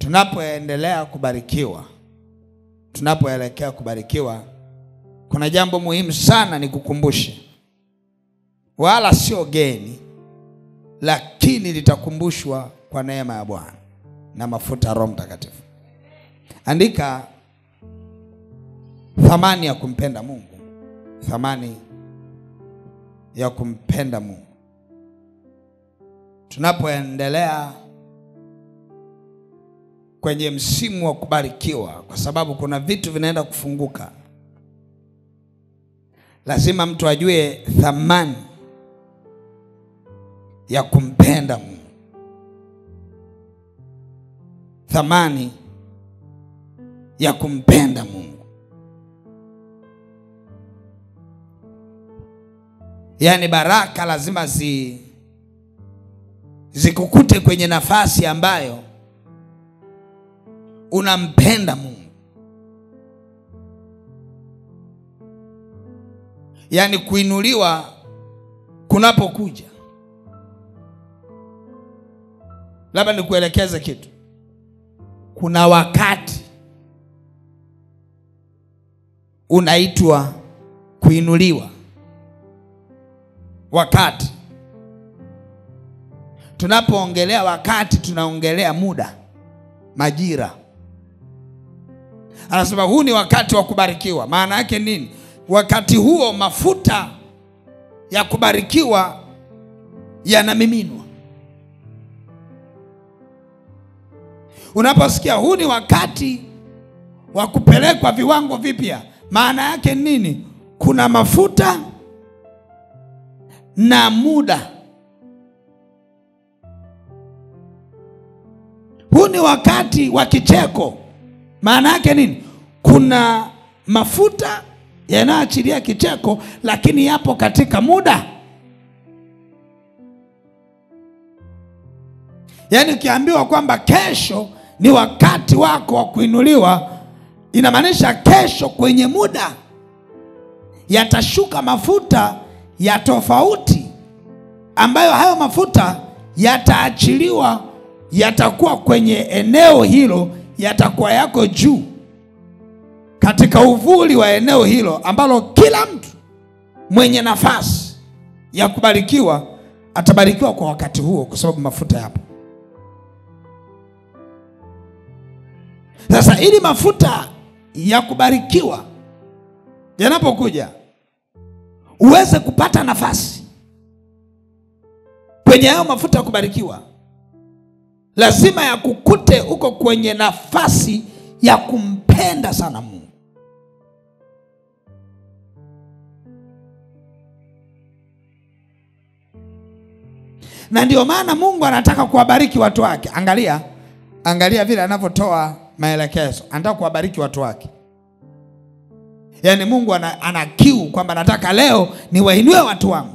tunapoendelea kubarikiwa, tunapoelekea kubarikiwa, kuna jambo muhimu sana nikukumbushe. Wala sio geni, lakini litakumbushwa kwa neema ya Bwana na mafuta ya Roho Mtakatifu. Andika thamani ya kumpenda Mungu. Thamani ya kumpenda Mungu. Tunapoendelea kwenye msimu wa kubarikiwa, kwa sababu kuna vitu vinaenda kufunguka, lazima mtu ajue thamani ya kumpenda Mungu. Thamani ya kumpenda Mungu. Yani baraka lazima zikukute kwenye nafasi ambayo unampenda Mungu. Yani kuinuliwa kunapokuja, labda nikuelekeze kitu. Kuna wakati unaitwa kuinuliwa. Wakati tunapoongelea wakati, tunaongelea muda, majira. Anasema huu ni wakati wa kubarikiwa. Maana yake nini? Wakati huo mafuta ya kubarikiwa yanamiminwa. Unaposikia huu ni wakati wa kupelekwa viwango vipya, maana yake nini? Kuna mafuta na muda. Huu ni wakati wa kicheko. Maana yake nini? Kuna mafuta yanaachilia kicheko, lakini yapo katika muda. Yani ukiambiwa kwamba kesho ni wakati wako wa kuinuliwa, inamaanisha kesho kwenye muda yatashuka mafuta ya tofauti, ambayo hayo mafuta yataachiliwa, yatakuwa kwenye eneo hilo, yatakuwa yako juu, katika uvuli wa eneo hilo ambalo kila mtu mwenye nafasi ya kubarikiwa atabarikiwa kwa wakati huo, kwa sababu mafuta yapo. Sasa ili mafuta ya kubarikiwa yanapokuja, uweze kupata nafasi kwenye hayo mafuta ya kubarikiwa, lazima yakukute uko kwenye nafasi ya kumpenda sana Mungu. Na ndio maana Mungu anataka kuwabariki watu wake. Angalia vile anavyotoa maelekezo. Anataka kuwabariki watu wake. Yani Mungu ana kiu kwamba nataka leo niwainue watu wangu.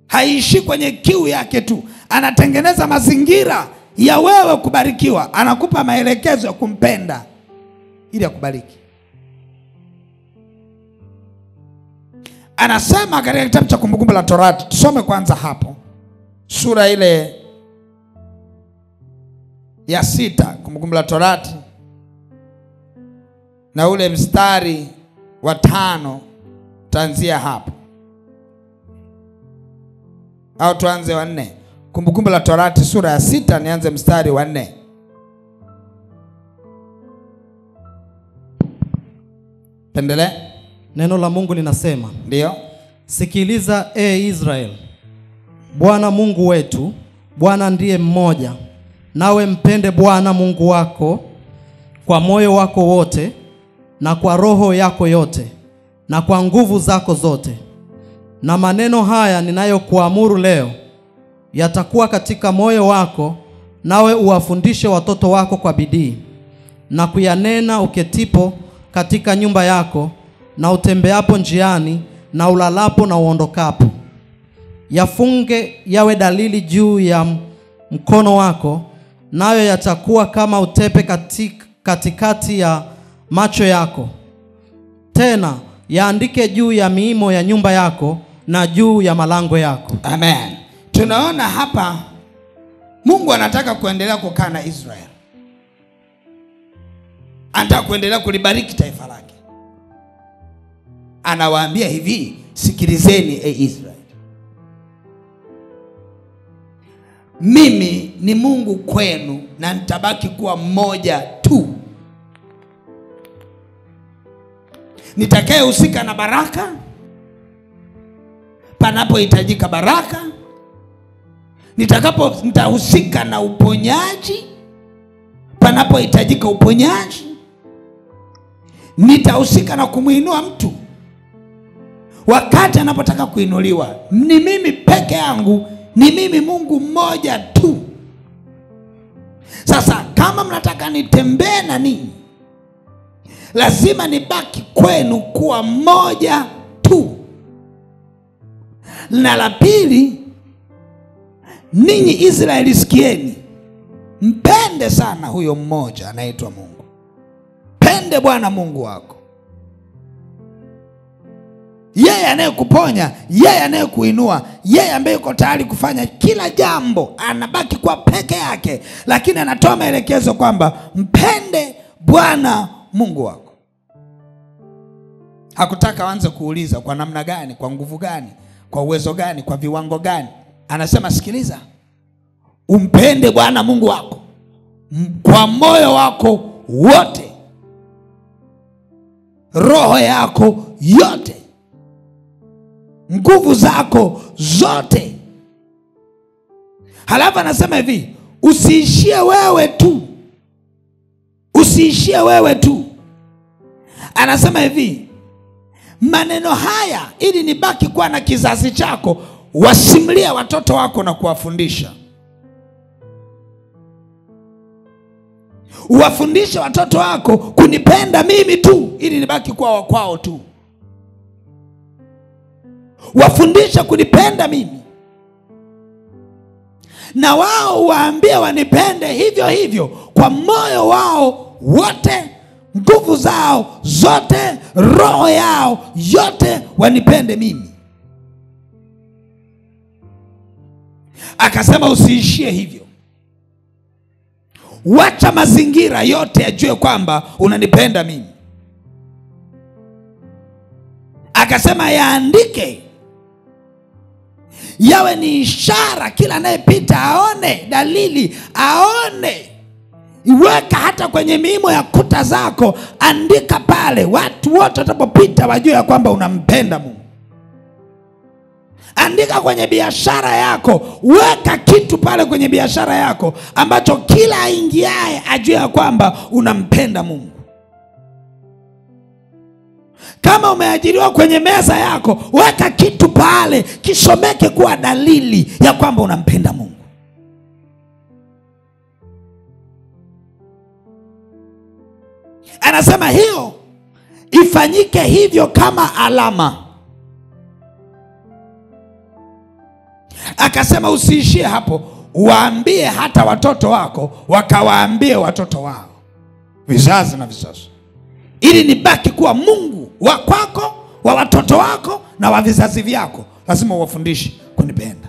Haishi kwenye kiu yake tu. Anatengeneza mazingira ya wewe kubarikiwa. Anakupa maelekezo ya kumpenda ili akubariki. Anasema katika kitabu cha Kumbukumbu la Torati, tusome kwanza hapo. Sura ile ya 6, Kumbukumbu la Torati, na ule mstari wa 5, taanzia hapo. Au tuanze wa 4. Kumbukumbu la Torati sura ya 6, nianze mstari wa 4. Pendelea. Neno la Mungu linasema, ndio, sikiliza Israel, Bwana Mungu wetu, Bwana ndiye mmoja. Nawe mpende Bwana Mungu wako kwa moyo wako wote, na kwa roho yako yote, na kwa nguvu zako zote. Na maneno haya ninayokuamuru leo yatakuwa katika moyo wako, nawe uwafundishe watoto wako kwa bidii, na kuyanena uketipo katika nyumba yako, na utembeapo njiani, na ulalapo na uondokapo. Yafunge yawe dalili juu ya mkono wako, nayo yatakuwa kama utepe katikati ya macho yako. Tena yaandike juu ya miimo ya nyumba yako na juu ya malango yako. Amen. Tunaona hapa Mungu Mungu anataka kuendelea kukaa na Israeli. Anataka kuendelea kulibariki taifa lake. Anawaambia hivi, sikilizeni Israeli. Mimi ni Mungu kwenu na nitabaki kuwa mmoja tu. Nitakayehusika na baraka panapohitajika baraka. Nitahusika na uponyaji panapohitajika uponyaji. Nitahusika na kumuinua mtu wakati anapotaka kuinuliwa. Ni mimi peke yangu, ni mimi Mungu mmoja tu. Sasa kama mnataka nitembee na ninyi, lazima nibaki kwenu kuwa mmoja tu. Na la pili, ninyi Israeli sikieni, mpende sana huyo mmoja anaitwa Mungu. Pende Bwana Mungu wako. Yeye anayekuponya, yeye anayekuinua, yeye ambaye yuko tayari kufanya kila jambo, anabaki kwa peke yake, lakini anatoa maelekezo kwamba mpende Bwana Mungu wako. Hakutaka waanze kuuliza kwa namna gani, kwa nguvu gani, kwa uwezo gani, kwa viwango gani. Anasema sikiliza, umpende Bwana Mungu wako kwa moyo wako wote, roho yako yote, nguvu zako zote. Halafu anasema hivi, usiishie wewe tu. Usiishie wewe tu. Anasema hivi, maneno haya ili nibaki kuwa na kizazi chako, wasimulia watoto wako na kuwafundisha. Uwafundishe watoto wako kunipenda mimi tu ili nibaki kuwa wa kwao tu. Wafundisha kunipenda mimi, na wao waambie wanipende hivyo hivyo kwa moyo wao wote, nguvu zao zote, roho yao yote, wanipende mimi. Akasema usiishie hivyo. Wacha mazingira yote yajue kwamba unanipenda mimi. Akasema yaandike, yawe ni ishara, kila anayepita aone dalili, aone. Iweka hata kwenye miimo ya kuta zako, andika pale, watu wote watapopita wajue ya kwamba unampenda Mungu. Andika kwenye biashara yako, weka kitu pale kwenye biashara yako ambacho kila aingiaye ajue ya kwamba unampenda Mungu. Kama umeajiriwa kwenye meza yako, weka kitu pale kisomeke kuwa dalili ya kwamba unampenda Mungu. Anasema hiyo ifanyike hivyo kama alama. Akasema usiishie hapo, waambie hata watoto wako, wakawaambie watoto wao, vizazi na vizazi, ili nibaki kuwa Mungu wa kwako, wa watoto wako na wa vizazi vyako. Lazima uwafundishe kunipenda.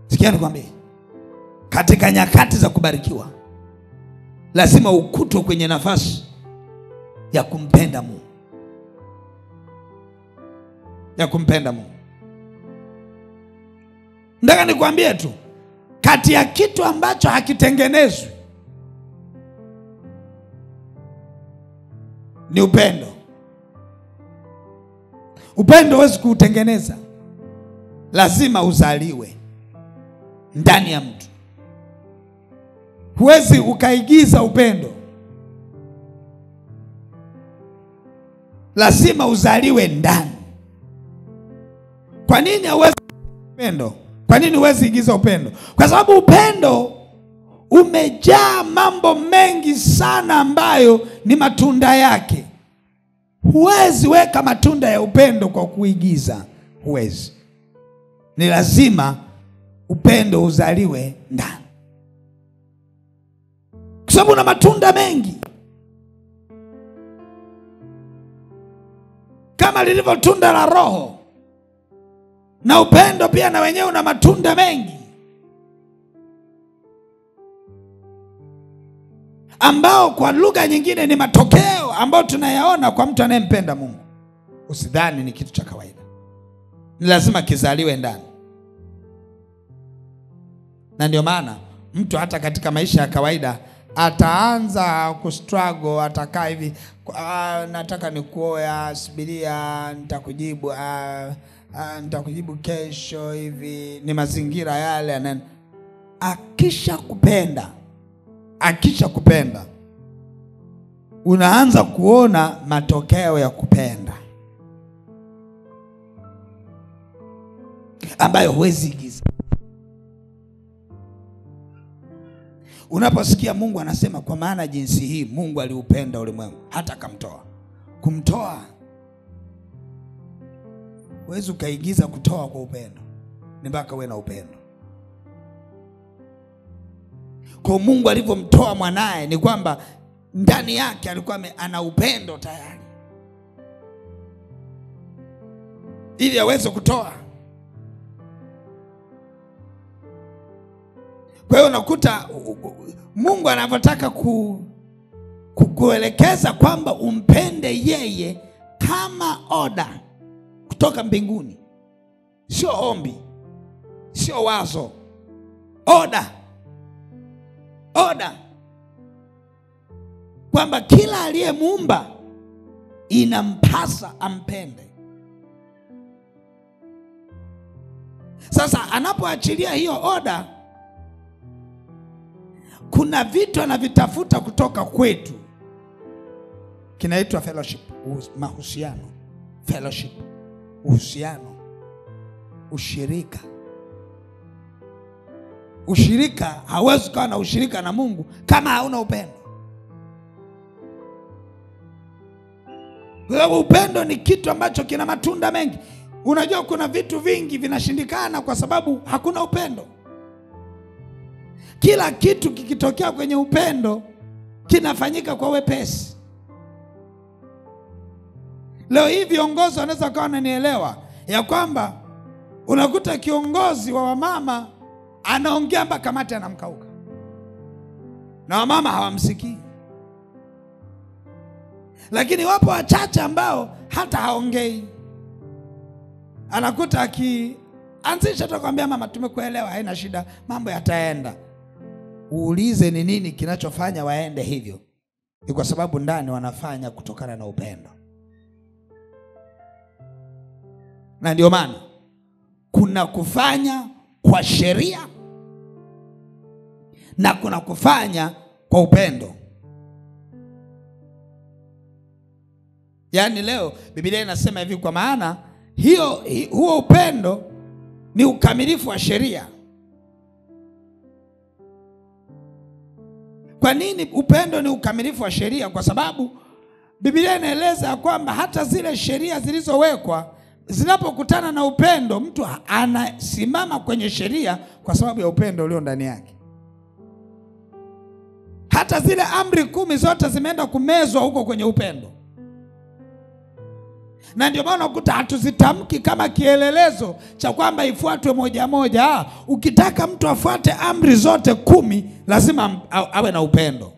Sikia nikwambie, katika nyakati za kubarikiwa lazima ukutwe kwenye nafasi ya kumpenda Mungu. Ya kumpenda Mungu. Nataka nikwambie tu, kati ya kitu ambacho hakitengenezwi ni upendo. Upendo huwezi kuutengeneza, lazima uzaliwe ndani ya mtu. Huwezi ukaigiza upendo, lazima uzaliwe ndani. Kwa nini huwezi upendo? Kwa nini huwezi igiza upendo? Kwa sababu upendo umejaa mambo mengi sana ambayo ni matunda yake. Huwezi weka matunda ya upendo kwa kuigiza, huwezi. Ni lazima upendo uzaliwe ndani, kwa sababu una matunda mengi, kama lilivyo tunda la Roho. Na upendo pia na wenyewe una matunda mengi, ambao kwa lugha nyingine ni matokeo ambayo tunayaona kwa mtu anayempenda Mungu. Usidhani ni kitu cha kawaida, ni lazima kizaliwe ndani. Na ndio maana mtu hata katika maisha ya kawaida ataanza kustruggle, atakaa hivi, nataka nikuoa, subiria nitakujibu, nitakujibu kesho hivi, ni mazingira yale. Akisha kupenda unaanza kuona matokeo ya kupenda ambayo huwezi giza. Unaposikia Mungu anasema kwa maana jinsi hii Mungu aliupenda ulimwengu hata akamtoa. Kumtoa huwezi ukaigiza kutoa kwa upendo, ni mpaka uwe na upendo. Kwa Mungu alivyomtoa mwanae ni kwamba ndani yake alikuwa ana upendo tayari, ili aweze kutoa. Kwa hiyo unakuta Mungu anavyotaka kukuelekeza kwamba umpende yeye kama oda kutoka mbinguni. Sio ombi, sio wazo, oda. Kwamba kila aliyemuumba inampasa ampende. Sasa anapoachilia hiyo oda, kuna vitu anavitafuta kutoka kwetu, kinaitwa fellowship, mahusiano. Fellowship, uhusiano, ushirika. Ushirika, hauwezi kuwa na ushirika na Mungu kama hauna upendo. Kwa sababu upendo ni kitu ambacho kina matunda mengi. Unajua kuna vitu vingi vinashindikana kwa sababu hakuna upendo. Kila kitu kikitokea kwenye upendo kinafanyika kwa wepesi. Leo hii viongozi wanaweza kuwa wananielewa ya kwamba unakuta kiongozi wa wamama anaongea mpaka kamati anamkauka, na wamama hawamsikii. Lakini wapo wachache ambao hata haongei. Anakuta akianzisha tu kwambia mama tumekuelewa, haina shida, mambo yataenda. Uulize ni nini kinachofanya waende hivyo. Ni kwa sababu ndani wanafanya kutokana na upendo. Na ndio maana kuna kufanya kwa sheria na kuna kufanya kwa upendo. Yaani leo Biblia inasema hivi, kwa maana huo upendo ni ukamilifu wa sheria. Kwa nini upendo ni ukamilifu wa sheria? Kwa sababu Biblia inaeleza kwamba hata zile sheria zilizowekwa zinapokutana na upendo, mtu anasimama kwenye sheria kwa sababu ya upendo ulio ndani yake. Hata zile amri 10 zote zimeenda kumezwa huko kwenye upendo. Na ndio maana ukuta hatuzitamki kama kielelezo cha kwamba ifuatwe moja moja. Ukitaka mtu afuate amri zote 10 lazima awe na upendo.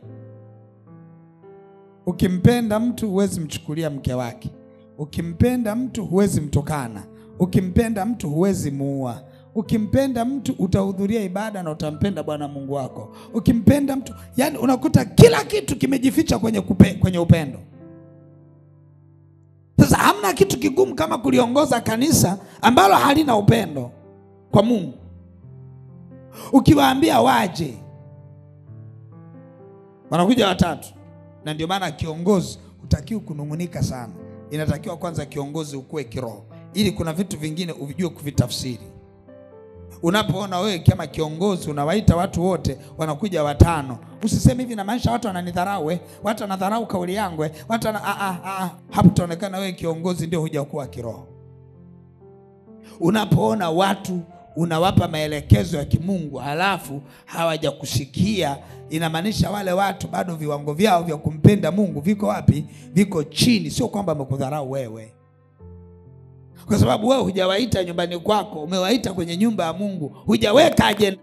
Ukimpenda mtu huwezi mchukulia mke wake. Ukimpenda mtu huwezi mtokana. Ukimpenda mtu huwezi muua. Ukimpenda mtu utahudhuria ibada na utampenda Bwana Mungu wako. Ukimpenda mtu, yani unakuta kila kitu kimejificha kwenye upendo. Sasa hamna kitu kigumu kama kuliongoza kanisa ambalo halina upendo kwa Mungu. Ukiwaambia waje, wanakuja watatu. Na ndio maana kiongozi hutakiwi kunungunika sana. Inatakiwa kwanza kiongozi ukue kiroho, ili kuna vitu vingine uvijue kuvitafsiri. Unapoona wewe kama kiongozi unawaita watu wote, wanakuja 5, usiseme hivi na maisha watu wananidharau, watu wanadharau kauli yangu, watu hapo utaonekana wewe kiongozi ndio hujakuwa kiroho. Unapoona watu unawapa maelekezo ya kimungu halafu hawajakusikia, inamaanisha wale watu bado viwango vyao vya kumpenda Mungu viko wapi? Viko chini. Sio kwamba wamekudharau wewe. Kwa sababu wewe hujawaita nyumbani kwako, umewaita kwenye nyumba ya Mungu. Hujaweka ajenda,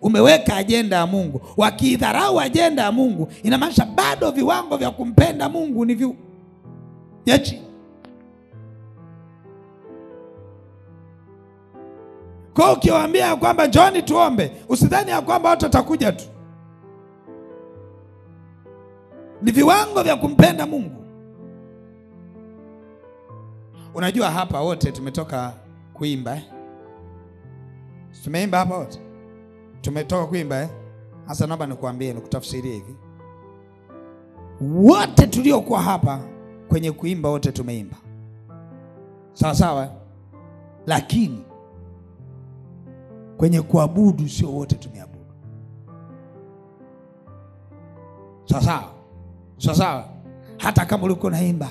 umeweka ajenda ya Mungu. Wakidharau ajenda ya Mungu, inamaanisha bado viwango vya kumpenda Mungu ni vya chini. Kwa ukiwaambia kwamba John tuombe, usidhani ya kwamba watu watakuja tu. Ni viwango vya kumpenda Mungu. Unajua hapa wote tumetoka kuimba Tumeimba hapa wote. Tumetoka kuimba Sasa naomba nikuambie, nikutafsirie hivi. Wote tuliokuwa hapa kwenye kuimba wote tumeimba. Sawa sawa. Lakini kwenye kuabudu sio wote tumeabudu. Sawa sawa. Sawa sawa. Hata kama ulikuwa unaimba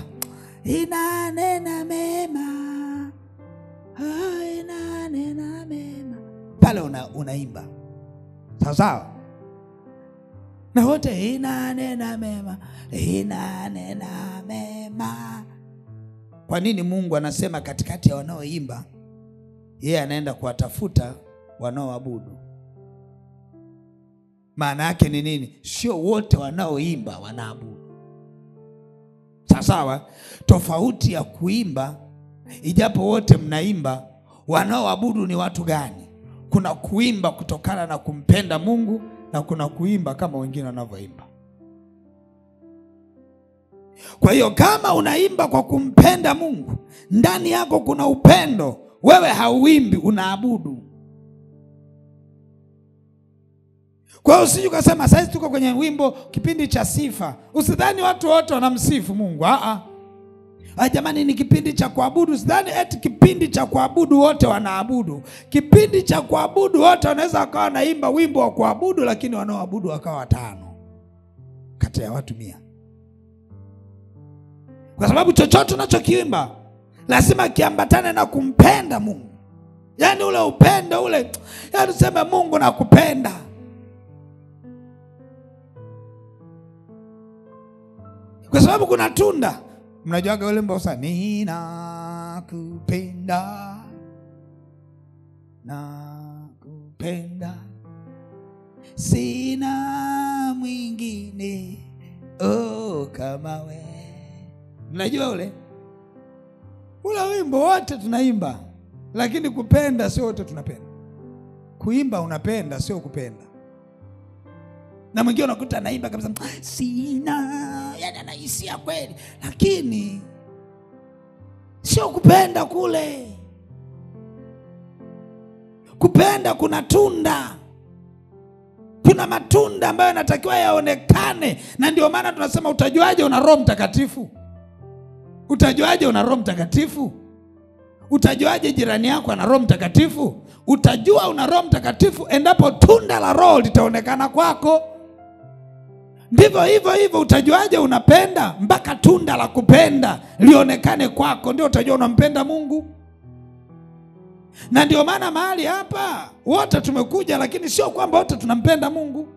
inanena mema, inanena mema, pale unaimba. Sawa sawa. Na wote inanena mema, inanena mema. Kwa nini Mungu anasema katikati ya wanaoimba yeye anaenda kuwatafuta wanaoabudu? Maana yake ni nini? Sio wote wanaoimba wanaabudu. Sawa. Tofauti ya kuimba, ijapo wote mnaimba, wanaoabudu ni watu gani? Kuna kuimba kutokana na kumpenda Mungu na kuna kuimba kama wengine wanavyoimba. Kwa hiyo kama unaimba kwa kumpenda Mungu, ndani yako kuna upendo, wewe hauimbi, unaabudu. Kwa hiyo usije ukasema sasa tuko kwenye wimbo kipindi cha sifa, usidhani watu wote wanamsifu Mungu. Jamani, ni kipindi cha kuabudu. Usidhani eti kipindi cha kuabudu wote wanaabudu. Kipindi cha kuabudu wote wanaweza wakawa naimba wimbo wa kuabudu, lakini wanaoabudu wakawa 5 kati ya watu 100. Kwa sababu chochote unachokiimba lazima kiambatane na kumpenda Mungu. Yaani ule upendo ule, yaani useme Mungu nakupenda. Kwa sababu kuna tunda. Mnajuaga ule wimbo sana, ninakupenda, nakupenda, sina mwingine kama we. Mnajua ule wimbo wote tunaimba, lakini kupenda sio wote tunapenda. Kuimba unapenda, sio kupenda. Na mwingine unakuta anaimba kabisa, sina, yani anahisia kweli, lakini sio kupenda kule. Kupenda kuna tunda. Kuna matunda ambayo yanatakiwa yaonekane, na ndio maana tunasema utajuaje una Roho Mtakatifu? Utajuaje una Roho Mtakatifu? Utajuaje jirani yako ana Roho Mtakatifu? Utajua una Roho Mtakatifu endapo tunda la Roho litaonekana kwako. Ndivyo hivyo utajuaje unapenda? Mpaka tunda la kupenda lionekane kwako, ndio utajua unampenda Mungu. Na ndio maana mahali hapa wote tumekuja, lakini sio kwamba wote tunampenda Mungu.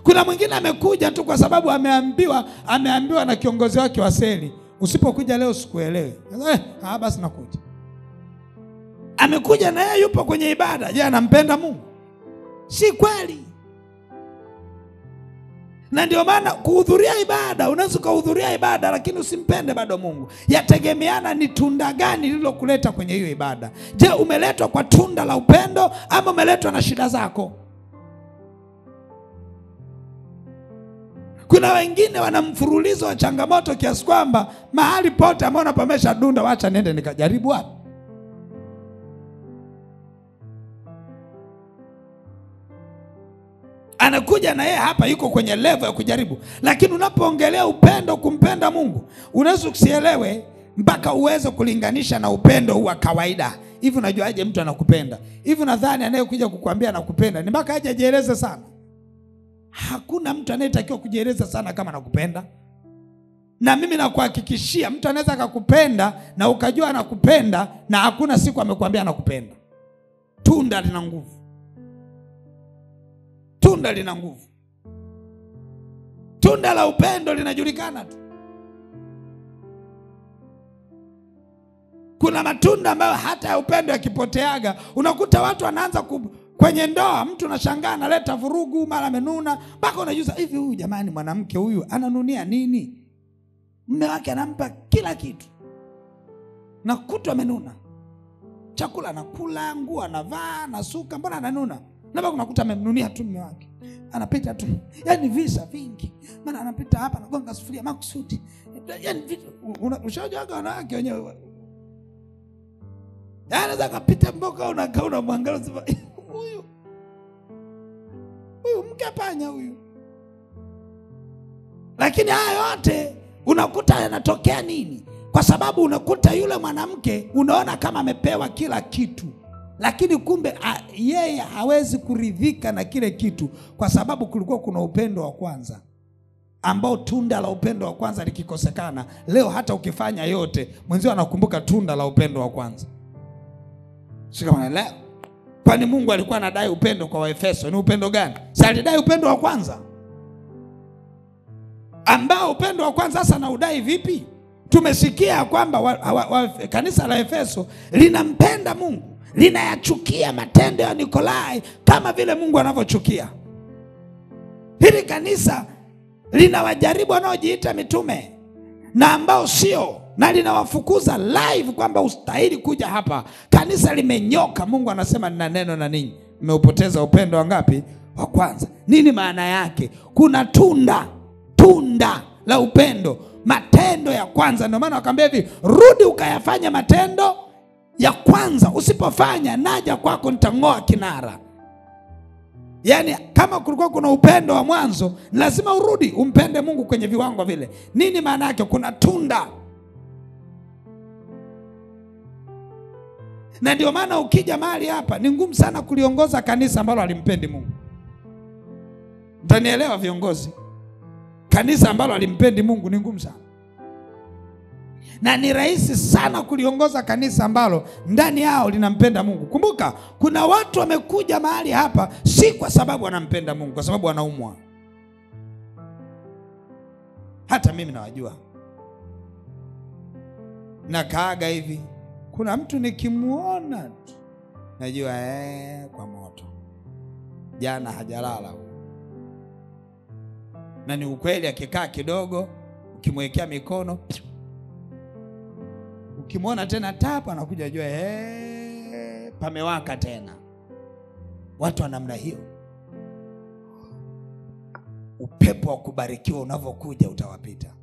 Kuna mwingine amekuja tu kwa sababu ameambiwa na kiongozi wake wa seli, usipokuja leo sikuelewi. Basi nakuja. Amekuja na yeye yupo kwenye ibada. Je, anampenda Mungu? Si kweli. Na ndio maana kuhudhuria ibada, unaweza kuhudhuria ibada lakini usimpende bado Mungu. Yategemeana ni tunda gani lililokuleta kwenye hiyo ibada. Je, umeletwa kwa tunda la upendo ama umeletwa na shida zako? Kuna wengine wana mfululizo wa changamoto kiasi kwamba mahali pote ambao pamesha dunda, wacha niende nikajaribu hapo. Anakuja na yeye hapa yuko kwenye level ya kujaribu. Lakini unapoongelea upendo, kumpenda Mungu, unaweza usielewe mpaka uweze kulinganisha na upendo wa kawaida. Hivi unajuaje mtu anakupenda? Hivi nadhani anayekuja kukuambia anakupenda ni mpaka aje ajieleze sana? Hakuna mtu anayetakiwa kujieleza sana kama anakupenda. Na mimi nakuhakikishia mtu anaweza akakupenda na ukajua anakupenda na hakuna siku amekwambia anakupenda. Tunda lina nguvu. Tunda lina nguvu. Tunda la upendo linajulikana tu. Kuna matunda ambayo hata ya upendo yakipoteaga, unakuta watu wanaanza kwenye ndoa, mtu unashangaa analeta vurugu, mara amenuna, mpaka unajuza hivi, huyu jamani, mwanamke huyu ananunia nini? Mume wake anampa kila kitu na kutwa amenuna, chakula anakula, nguo anavaa, anasuka, mbona ananuna? Na bado unakuta amemnunia tu mume wake, anapita tu, yani visa vingi, maana anapita hapa anagonga sufuria makusudi, yani ushajaga wanawake wenyewe, anaweza kapita mboka, unakaa mwangalia sema huyu mke panya huyu. Lakini haya yote unakuta yanatokea nini? Kwa sababu unakuta yule mwanamke unaona kama amepewa kila kitu, lakini kumbe yeye hawezi kuridhika na kile kitu, kwa sababu kulikuwa kuna upendo wa kwanza, ambao tunda la upendo wa kwanza likikosekana, leo hata ukifanya yote, mwenzio anakumbuka tunda la upendo wa kwanza. Shika leo. Kwani Mungu alikuwa anadai upendo kwa Waefeso? Ni upendo gani? Si alidai upendo wa kwanza, ambao upendo wa kwanza sasa na udai vipi? Tumesikia kwamba kanisa la Efeso linampenda Mungu, linayachukia matendo ya Nikolai kama vile Mungu anavyochukia. Hili kanisa linawajaribu wanaojiita mitume na ambao sio, na linawafukuza live kwamba ustahili kuja hapa. Kanisa limenyoka. Mungu anasema nina neno na ninyi, mmeupoteza upendo wangapi? Wa kwanza. Nini maana yake? Kuna tunda la upendo, matendo ya kwanza. Ndio maana wakamwambia hivi, rudi ukayafanya matendo ya kwanza, usipofanya naja kwako nitang'oa kinara. Yani kama kulikuwa kuna upendo wa mwanzo, lazima urudi umpende Mungu kwenye viwango vile. Nini maana yake? Kuna tunda. Na ndio maana ukija mahali hapa ni ngumu sana kuliongoza kanisa ambalo halimpendi Mungu. Mtanielewa viongozi? Kanisa ambalo halimpendi Mungu ni ngumu sana. Na ni rahisi sana kuliongoza kanisa ambalo ndani yao linampenda Mungu. Kumbuka, kuna watu wamekuja mahali hapa si kwa sababu wanampenda Mungu, kwa sababu wanaumwa. Hata mimi nawajua. Na kaaga hivi, kuna mtu nikimuona tu najua kwa moto, jana hajalala. Na ni ukweli, akikaa kidogo ukimwekea mikono, ukimwona tena tapa anakuja jua pamewaka tena. Watu wa namna hiyo, upepo wa kubarikiwa unavokuja utawapita.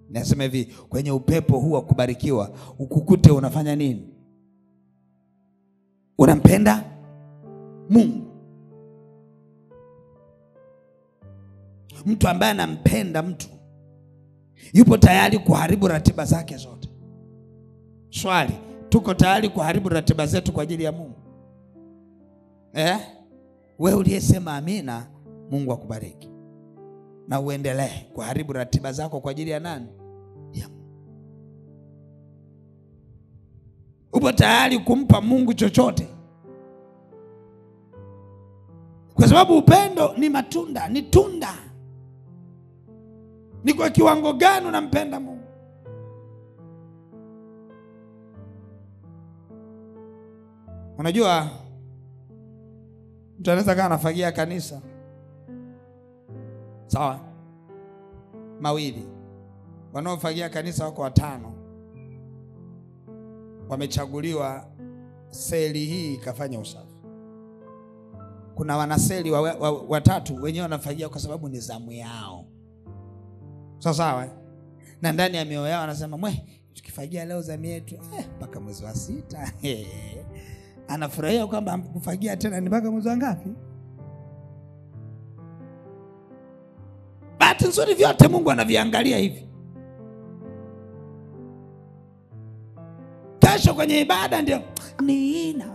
Nasema hivi, kwenye upepo huu wa kubarikiwa ukukute unafanya nini? Unampenda Mungu. Mtu ambaye anampenda mtu yupo tayari kuharibu ratiba zake zote. Swali, tuko tayari kuharibu ratiba zetu kwa ajili ya Mungu? Wewe uliyesema amina, Mungu akubariki. Na uendelee kuharibu ratiba zako kwa ajili ya nani? Ya Mungu. Upo tayari kumpa Mungu chochote? Kwa sababu upendo ni matunda, ni tunda. Ni kwa kiwango gani unampenda Mungu? Unajua, mtu anaweza kaa anafagia kanisa, sawa, mawili. Wanaofagia kanisa wako 5. Wamechaguliwa seli hii ikafanya usafi. Kuna wanaseli watatu wenyewe wanafagia kwa sababu ni zamu yao. Sawa. Na ndani ya mioyo yao anasema, tukifagia leo zamu yetu mpaka mwezi wa 6. Anafurahia kwamba kufagia tena ni mpaka mwezi wa ngapi? Bahati nzuri vyote Mungu anaviangalia hivi. Kesho kwenye ibada ndio ninakupenda.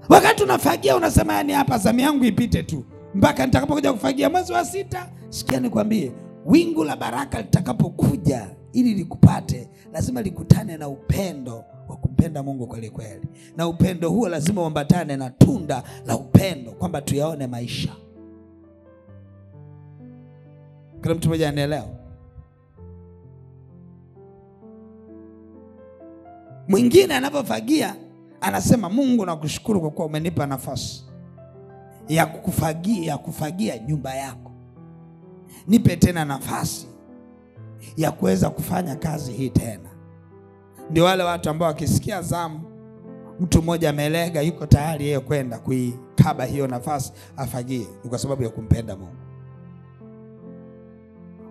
Wakati unafagia unasema, yani hapa zamu yangu ipite tu mpaka nitakapokuja kufagia mwezi wa 6. Sikia nikwambie, wingu la baraka litakapokuja ili likupate, lazima likutane na upendo wa kumpenda Mungu kweli kweli. Na upendo huo lazima uambatane na tunda la upendo, kwamba tuyaone maisha. Kila mtu mmoja anaelewa? Mwingine anapofagia anasema, Mungu nakushukuru kwa kuwa umenipa nafasi ya kufagia nyumba yako. Nipe tena nafasi ya kuweza kufanya kazi hii tena. Ndio wale watu ambao wakisikia zamu mtu mmoja amelega, yuko tayari yeye kwenda kuikaba hiyo nafasi afagie, ni kwa sababu ya kumpenda Mungu.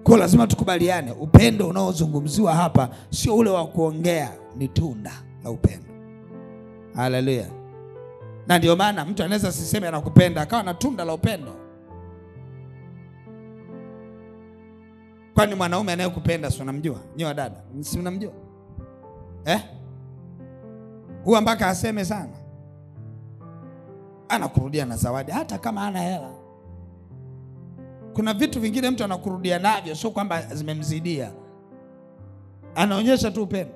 Kwa lazima tukubaliane, upendo unaozungumziwa hapa sio ule wa kuongea, ni tunda la upendo. Haleluya. Na ndio maana mtu anaweza siseme anakupenda akawa na tunda la upendo. Kwani mwanaume anayekupenda si unamjua? Nyoa dada, si mnamjua? Huwa mpaka aseme sana. Anakurudia na zawadi hata kama hana hela. Kuna vitu vingine mtu anakurudia navyo sio kwamba zimemzidia. Anaonyesha tu upendo.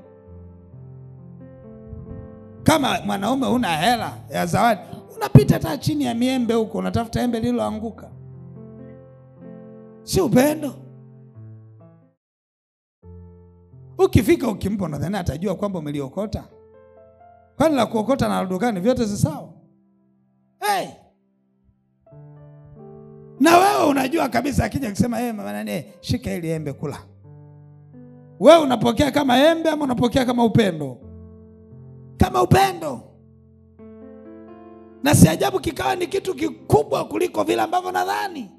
Kama mwanaume huna hela ya zawadi, unapita hata chini ya miembe huko unatafuta embe lililoanguka. Si upendo? Ukifika ukimpa unadhani atajua kwamba umeliokota? Kwani la kuokota na dukani vyote si sawa? Na wewe unajua kabisa akija kusema mama nani, shika hili embe kula. Wewe unapokea kama embe ama unapokea kama upendo? Kama upendo. Na si ajabu kikawa ni kitu kikubwa kuliko vile ambavyo nadhani.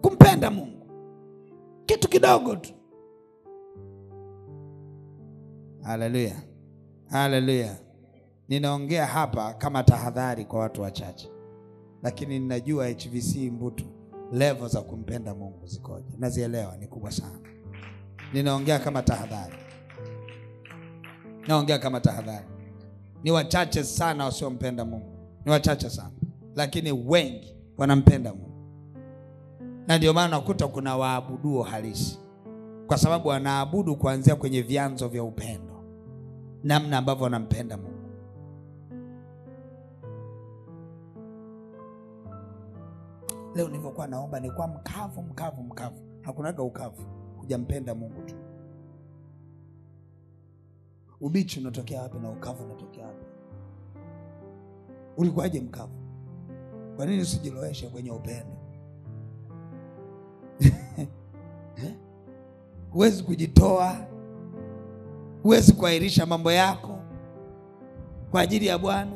Kumpenda Mungu kitu kidogo tu. Haleluya. Haleluya. Ninaongea hapa kama tahadhari kwa watu wachache, lakini ninajua HVC Mbutu level za kumpenda Mungu zikoje. Nazielewa, ni kubwa sana. Ninaongea kama tahadhari. Naongea kama tahadhari. Ni wachache sana wasiompenda Mungu. Ni wachache sana. Lakini wengi wanampenda Mungu. Na ndio maana nakuta kuna waabuduo halisi. Kwa sababu wanaabudu kuanzia kwenye vyanzo vya upendo. Namna ambavyo wanampenda Mungu. Leo nilivyokuwa naomba ni kwa mkavu. Hakunaga ukavu. Hujampenda Mungu tu. Ubichi unatokea wapi na ukavu unatokea wapi? Ulikuwaje mkavu? Kwa nini usijiloweshe kwenye upendo? Huwezi kujitoa. Huwezi kuahirisha mambo yako kwa ajili ya Bwana.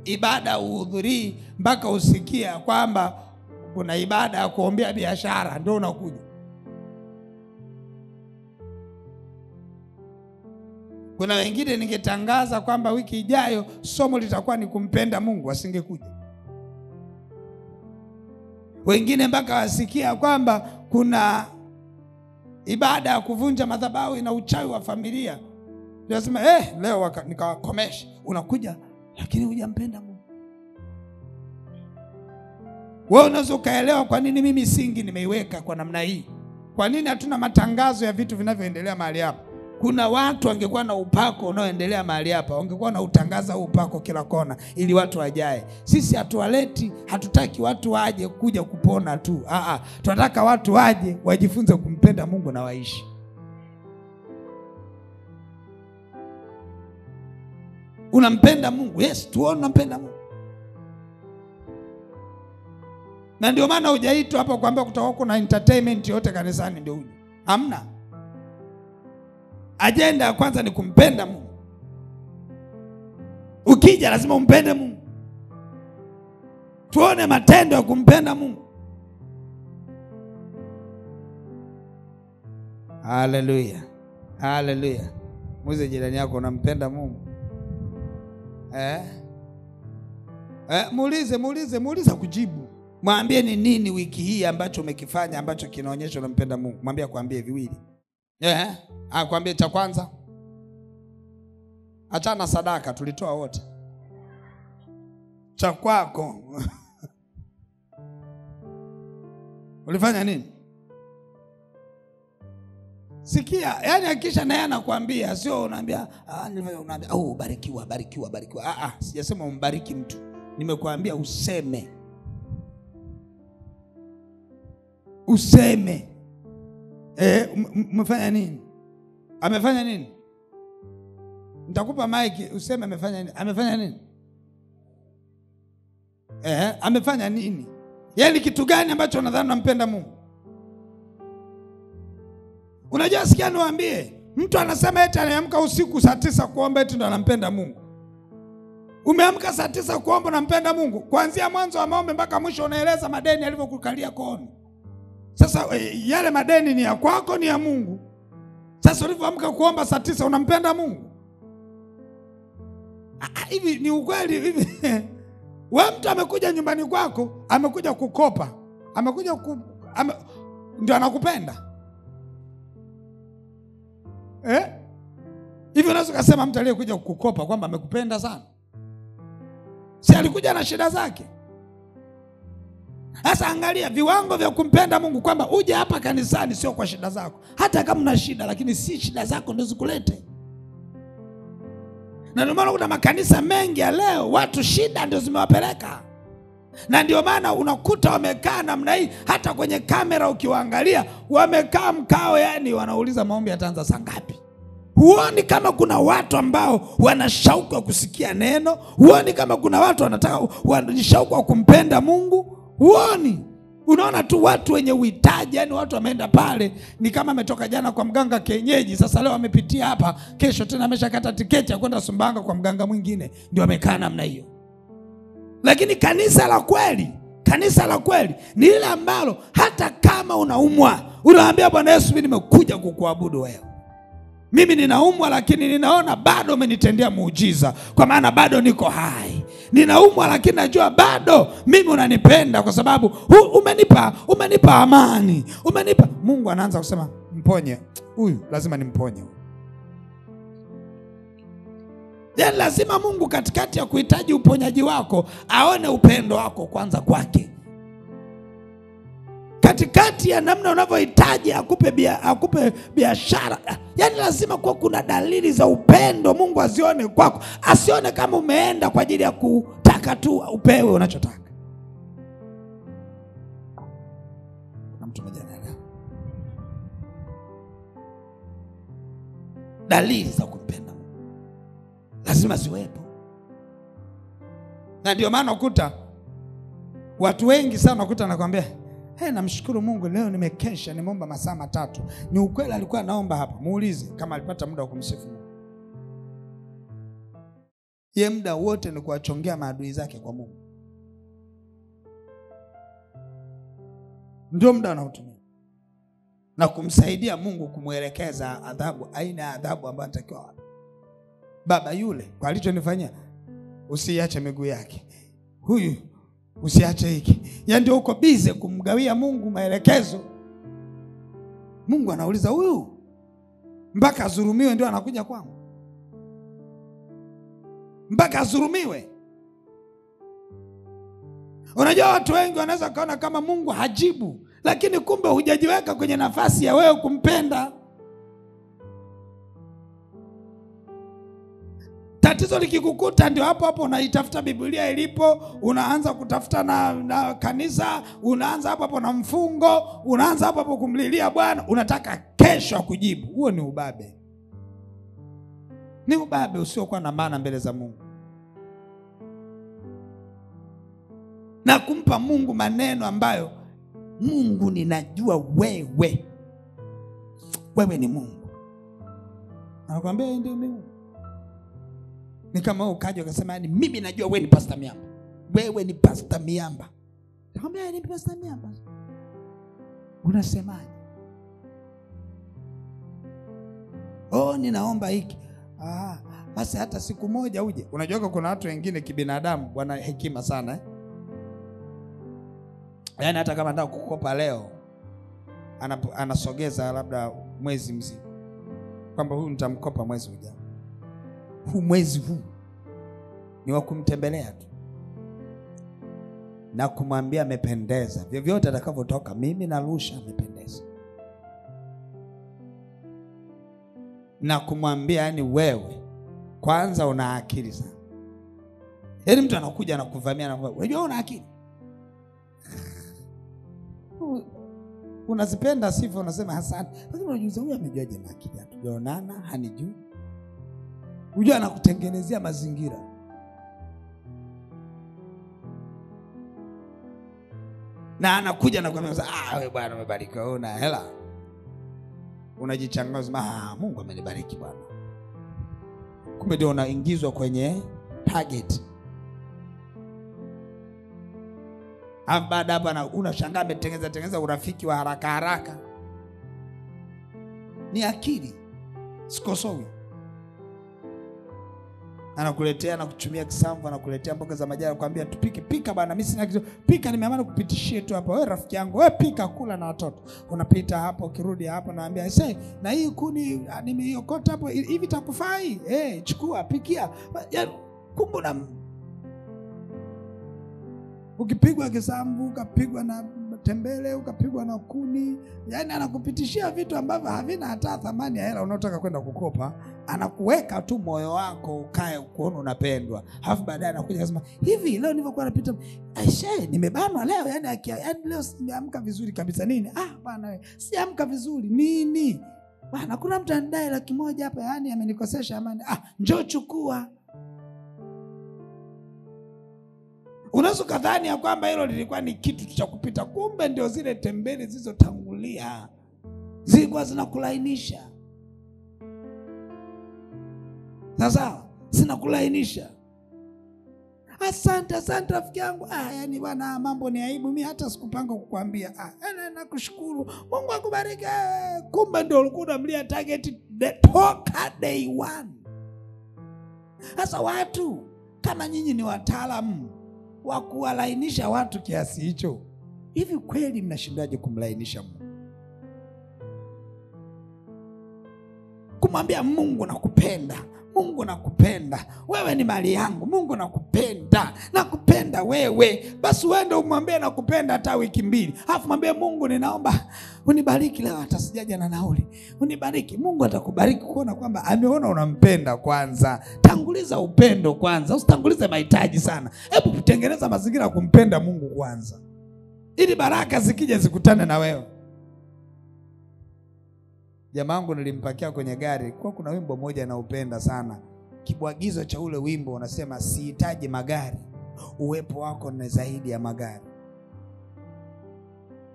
Ibada uhudhurii mpaka usikia kwamba kuna ibada ya kuombea biashara ndio unakuja. Kuna wengine ningetangaza kwamba wiki ijayo somo litakuwa ni kumpenda Mungu, wasingekuja. Wengine mpaka wasikia kwamba kuna ibada ya kuvunja madhabahu na uchawi wa familia, nasema leo nikawakomesha. Unakuja lakini hujampenda Mungu. Wewe unaweza ukaelewa kwa nini mimi singi nimeiweka kwa namna hii. Kwa nini hatuna matangazo ya vitu vinavyoendelea mahali hapa? Kuna watu wangekuwa na upako unaoendelea mahali hapa, wangekuwa na utangaza upako kila kona ili watu wajae. Sisi hatuwaleti, hatutaki watu waje kuja kupona tu. Tunataka watu waje wajifunze kumpenda Mungu na waishi. Unampenda Mungu? Yes, tuone unampenda Mungu. Na ndio maana hujaitwa hapa kuambia kutakuwa kuna entertainment yote kanisani ndio uje. Hamna. Agenda ya kwanza ni kumpenda Mungu. Ukija lazima umpende Mungu. Tuone matendo ya kumpenda Mungu. Haleluya. Haleluya. Muulize jirani yako, unampenda Mungu? Muulize kujibu. Mwambie ni nini wiki hii ambacho umekifanya ambacho kinaonyesha unampenda Mungu. Mwambie akwambie viwili. Akwambie cha kwanza, achana sadaka tulitoa wote. Cha kwako ulifanya nini? Sikia, yani akisha naye anakuambia, sio unaambia barikiwa. Sijasema umbariki mtu. Nimekuambia useme. Umefanya nini? Amefanya nini? Nitakupa mic useme amefanya nini. Amefanya nini? Amefanya nini? Yaani kitu gani ambacho unadhani unampenda Mungu? Unajua, sikia niwaambie, mtu anasema eti anaamka usiku saa 9 kuomba eti ndo anampenda Mungu. Umeamka saa 9 kuomba unampenda Mungu? Kuanzia mwanzo wa maombi mpaka mwisho unaeleza madeni yalivyokukalia kooni. Sasa yale madeni ni ya kwako, ni ya Mungu. Sasa ulivyoamka kuomba saa 9 unampenda Mungu? Hivi ni ukweli hivi? Wewe mtu amekuja nyumbani kwako, amekuja kukopa, amekuja ndio anakupenda? Hivi unaweza kusema mtu aliyekuja kukukopa kwamba amekupenda sana? Si alikuja na shida zake? Sasa angalia viwango vya kumpenda Mungu, kwamba uje hapa kanisani sio kwa shida zako. Hata kama una shida, lakini si shida zako ndio zikulete. Na ndio maana kuna makanisa mengi ya leo watu shida ndio zimewapeleka. Na ndio maana unakuta wamekaa namna hii, hata kwenye kamera ukiwaangalia wamekaa mkao, yani wanauliza maombi yataanza saa ngapi. Huoni kama kuna watu ambao wana shauku ya kusikia neno? Huoni kama kuna watu wana shauku ya kumpenda Mungu? Huoni? Unaona tu watu wenye uhitaji, yani watu wameenda pale ni kama ametoka jana kwa mganga kienyeji, sasa leo amepitia hapa, kesho tena ameshakata tiketi ya kwenda Sumbawanga kwa mganga mwingine, ndio amekaa namna hiyo. Lakini kanisa la kweli ni ile ambalo hata kama unaumwa, unaambia Bwana Yesu, mimi nimekuja kukuabudu wewe. Mimi ninaumwa lakini ninaona bado umenitendea muujiza, kwa maana bado niko hai. Ninaumwa lakini najua bado mimi unanipenda, kwa sababu umenipa amani, umenipa. Mungu anaanza kusema mponye huyu, lazima nimponye. Yaani lazima Mungu katikati ya kuhitaji uponyaji wako aone upendo wako kwanza kwake. Katikati ya namna unavyohitaji akupe biashara, yaani lazima kuwa kuna dalili za upendo Mungu azione kwako. Asione kama umeenda kwa ajili ya kutaka tu upewe unachotaka. Na mtu mmoja anaelewa dalili za kumpenda Mungu lazima ziwepo. Na ndio maana ukuta watu wengi sana ukuta nakwambia, namshukuru Mungu leo nimekesha, nimeomba masaa 3. Ni ukweli alikuwa anaomba hapa? Muulize kama alipata muda wa kumsifu Mungu. Yeye muda wote ni kuwachongea maadui zake kwa Mungu. Ndio muda anaotumia. Na kumsaidia Mungu kumuelekeza adhabu, aina ya adhabu ambayo anatakiwa wapi. Baba yule kwa alichonifanyia, usiache miguu yake. Huyu usiache hiki. Yaani ndio uko bize kumgawia Mungu maelekezo. Mungu anauliza huyu mpaka azurumiwe ndio anakuja kwangu. Mpaka azurumiwe. Unajua watu wengi wanaweza kaona kama Mungu hajibu, lakini kumbe hujajiweka kwenye nafasi ya wewe kumpenda. Tatizo likikukuta ndio hapo unaitafuta Biblia ilipo, unaanza kutafuta na kanisa, unaanza hapo na mfungo, unaanza hapo kumlilia Bwana, unataka kesho kujibu. Huo ni ubabe. Ni ubabe usiokuwa na maana mbele za Mungu. Na kumpa Mungu maneno ambayo, Mungu ninajua wewe ni Mungu. Anakuambia ndio mimi. Ni kama ukaja ukasema yani mimi najua wewe ni Pastor Miamba. Wewe ni Pastor Miamba. Nakwambia ni Pastor Miamba. Unasemaje? Ninaomba hiki. Basi hata siku moja uje. Unajua kuna watu wengine kibinadamu wana hekima sana. Yaani hata kama nataka kukopa leo, anasogeza labda mwezi mzima. Kwamba huyu nitamkopa mwezi ujao. Mwezi huu ni wa kumtembelea tu na kumwambia amependeza. Vyovyote atakavyotoka, mimi narusha amependeza. Na kumwambia yani wewe kwanza una akili sana. Yaani mtu anakuja na kuvamia na unajua una akili. unazipenda sifa, unasema asante. Lakini unajiuliza huyu amejuaje na akili? Hatujaonana, hanijui. Unajua anakutengenezea mazingira. Na anakuja na kuambia wewe bwana umebarikiwa, una hela. Unajichangaza, Mungu amenibariki bwana. Kumbe ndio unaingizwa kwenye target. Baada hapa unashangaa ametengeneza urafiki wa haraka haraka. Ni akili. Sikosowi. Anakuletea na kutumia kisamvu, anakuletea mboga za majani, anakuambia tupike, pika bwana, mimi sina kitu. Pika, nimeamana kupitishie tu hapa. Wewe rafiki yangu, wewe pika, kula na watoto. Unapita hapo, ukirudi hapo naambia, na hii kuni nimeiokota hapo, hivi takufai? Chukua, pikia. Kumbe na ukipigwa kisamvu, ukapigwa na tembele, ukapigwa na kuni, yani anakupitishia vitu ambavyo havina hata thamani ya hela unaotaka kwenda kukopa. Anakuweka tu moyo wako ukae kuona unapendwa. Halafu baadaye anakuja kusema, hivi leo nilivyokuwa napita, nimebanwa leo, yani leo simeamka vizuri kabisa. Nini? Bwana wewe, siamka vizuri. Nini? Bwana kuna mtu anadai 100,000 hapa, yani amenikosesha amani. Njoo chukua. Unaweza kadhani ya kwamba hilo lilikuwa ni kitu cha kupita, kumbe ndio zile tembele zilizotangulia zilikuwa zinakulainisha. Sasa zinakulainisha. Asante rafiki yangu. Yani bwana mambo ni aibu, mimi hata sikupanga kukuambia. Nakushukuru. Mungu akubariki. Kumbe ndio ulikuwa unamlia target toka day 1. Sasa watu kama nyinyi ni wataalamu wa kuwalainisha watu kiasi hicho, hivi kweli mnashindaje kumlainisha Mungu? Kumwambia Mungu nakupenda, Mungu nakupenda, wewe ni mali yangu, Mungu nakupenda wewe. Basi uende umwambie nakupenda hata wiki 2. Alafu mwambie Mungu ninaomba unibariki leo hata sijaja na nauli. Unibariki. Mungu atakubariki kuona kwamba ameona unampenda kwanza. Tanguliza upendo kwanza, usitangulize mahitaji sana. Hebu kutengeneza mazingira kumpenda Mungu kwanza, ili baraka zikija zikutane na wewe. Jamaa wangu nilimpakia kwenye gari, kwa kuna wimbo mmoja naupenda sana. Kibwagizo cha ule wimbo unasema, sihitaji magari, uwepo wako ni zaidi ya magari.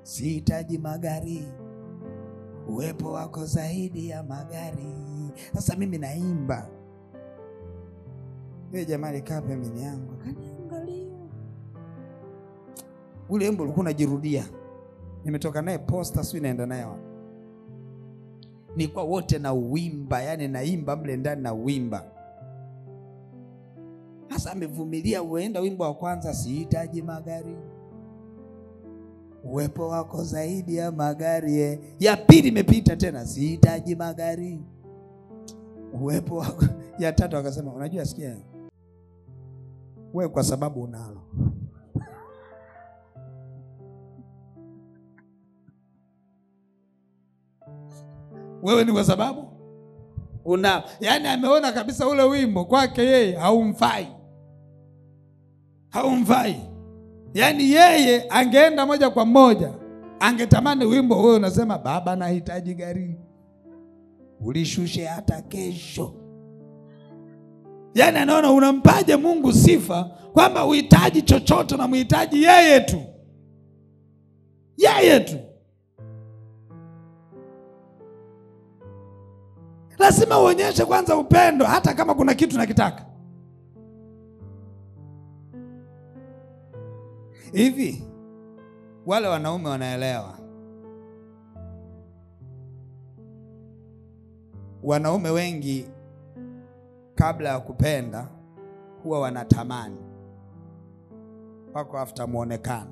Sihitaji magari, uwepo wako zaidi ya magari. Sasa mimi naimba, yule jamaa alikaa pembeni yangu akaniangalia. Ule wimbo ulikuwa unajirudia. Nimetoka naye posta, sio naenda naye wapi. Ni kwa wote na uimba, yani naimba mle ndani na uimba. Sasa amevumilia uenda wimbo wa kwanza, sihitaji magari, uwepo wako zaidi ya magari. Ya pili imepita tena, sihitaji magari, uwepo wako. Ya tatu akasema, unajua sikia, wewe kwa sababu unalo. Wewe ni kwa sababu una, yani ameona kabisa ule wimbo kwake yeye haumfai. Yani yeye angeenda moja kwa moja, angetamani wimbo wewe unasema, baba nahitaji gari, ulishushe hata kesho. Yani anaona unampaje Mungu sifa kwamba uhitaji chochote na muhitaji yeye tu. Lazima uonyeshe kwanza upendo, hata kama kuna kitu nakitaka. Hivi wale wanaume wanaelewa. Wanaume wengi kabla ya kupenda huwa wanatamani, wako after muonekano.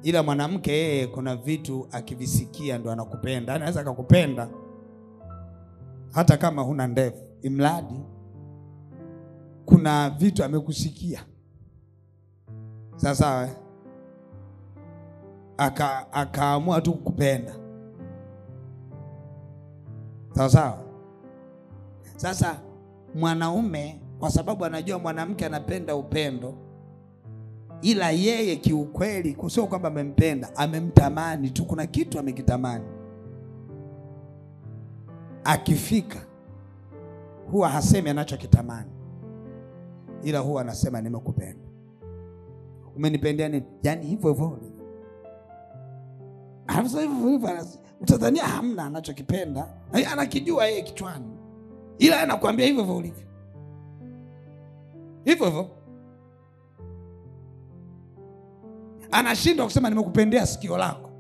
Ila mwanamke yeye kuna vitu akivisikia ndo anakupenda. Anaweza akakupenda hata kama huna ndevu, imradi kuna vitu amekusikia. Sasa akaamua tu kukupenda. Sawa. Sasa mwanaume kwa sababu anajua mwanamke anapenda upendo, ila yeye kiukweli sio kwamba amempenda, amemtamani tu. Kuna kitu amekitamani. Akifika huwa hasemi anachokitamani, ila huwa anasema nimekupenda. Umenipendea nini? Yani hivyo hivyo. Hivyo hivyo utadhania hamna anachokipenda, anakijua yeye kichwani, ila anakuambia hivyo hivyo ulivyo. Hivyo hivyo. Anashindwa kusema nimekupendea sikio lako.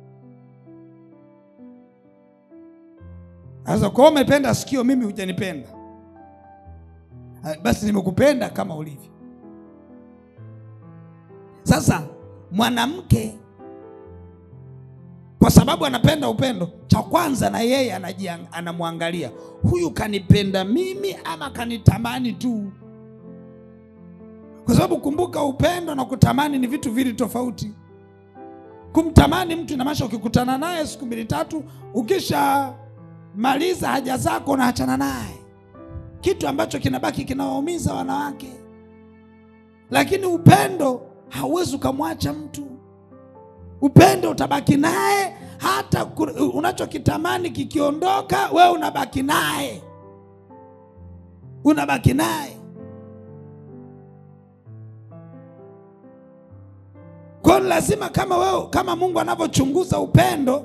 Sasa kwa umependa sikio, mimi hujanipenda. Basi nimekupenda kama ulivyo. Sasa mwanamke kwa sababu anapenda upendo, cha kwanza na yeye anamwangalia, huyu kanipenda mimi ama kanitamani tu? Kwa sababu kumbuka, upendo na kutamani ni vitu vili tofauti. Kumtamani mtu inamaanisha ukikutana naye siku 2-3, ukisha maliza haja zako unaachana naye, kitu ambacho kinabaki kinawaumiza wanawake. Lakini upendo hauwezi kumwacha mtu. Upendo utabaki naye, hata unachokitamani kikiondoka, wewe unabaki naye. Unabaki naye. Kwa lazima kama Mungu anavyochunguza upendo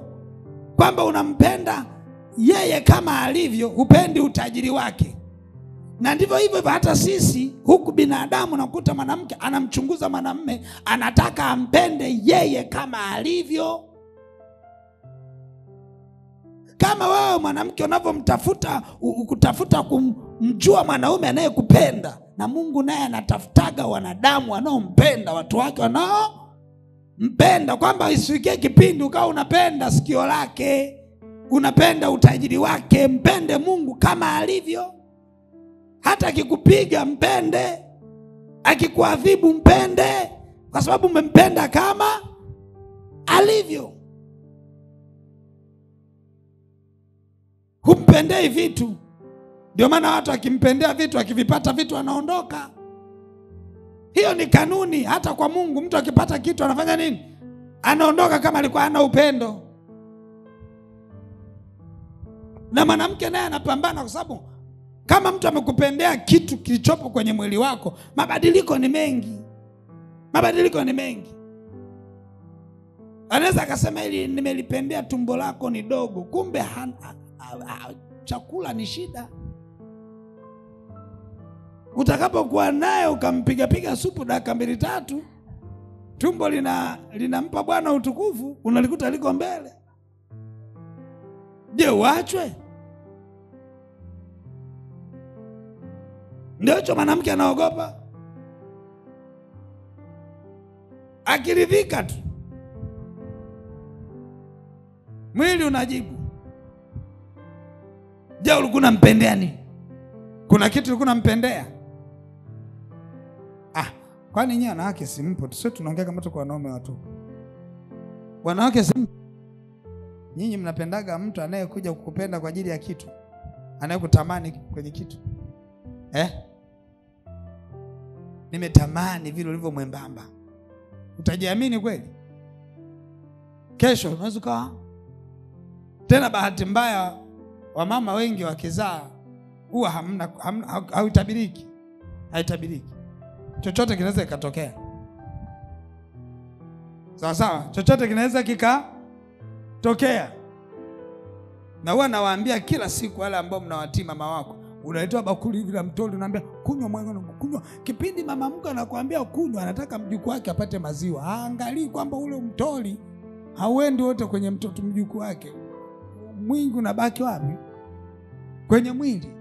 kwamba unampenda yeye kama alivyo, upendi utajiri wake. Na ndivyo hivyo hata sisi huku binadamu, nakuta mwanamke anamchunguza mwanamume, anataka ampende yeye kama alivyo. Kama wewe mwanamke unavyomtafuta, ukutafuta kumjua mwanaume anayekupenda, na Mungu naye anatafutaga wanadamu wanaompenda watu wake wanaompenda, kwamba isifikie kipindi ukawa unapenda sikio lake, unapenda utajiri wake. Mpende Mungu kama alivyo. Hata akikupiga mpende, akikuadhibu mpende, kwa sababu umempenda kama alivyo. Humpendei vitu. Ndio maana watu akimpendea vitu, akivipata vitu anaondoka. Hiyo ni kanuni hata kwa Mungu. Mtu akipata kitu anafanya nini? Anaondoka kama alikuwa hana upendo. Na mwanamke naye anapambana, kwa sababu kama mtu amekupendea kitu kilichopo kwenye mwili wako, mabadiliko ni mengi. Mabadiliko ni mengi. Anaweza akasema ili nimelipendea tumbo lako ni dogo, kumbe chakula ni shida. Utakapokuwa naye ukampiga supu dakika 2-3, tumbo linampa Bwana utukufu, unalikuta liko mbele. Je, uachwe? Ndio hicho mwanamke anaogopa. Akiridhika tu, mwili unajibu. Je, ulikuwa unampendea nini? Kuna kitu ulikuwa unampendea? Kwani nyinyi wanawake simpo? Sio tunaongea kama tuko wanaume watu. Wanawake simpo. Nyinyi mnapendaga mtu anayekuja kukupenda kwa ajili ya kitu, anayekutamani kwenye kitu. Nimetamani vile ulivyo mwembamba. Utajiamini kweli? Kesho unaweza kuwa tena. Bahati mbaya wamama wengi wakizaa huwa haitabiriki. Haitabiriki. Chochote kinaweza kikatokea. Sawa sawa, chochote kinaweza kikatokea. Na huwa nawaambia kila siku wale ambao mnawatii mama wako, unaitoa bakuli hivi la mtoli, unaambia kunywa mwanangu, kunywa. Kipindi mama mko anakuambia kunywa, anataka mjukuu wake apate maziwa. Haangalii kwamba ule mtoli hauendi wote kwenye mtoto mjukuu wake. Mwingi unabaki wapi? Kwenye mwili.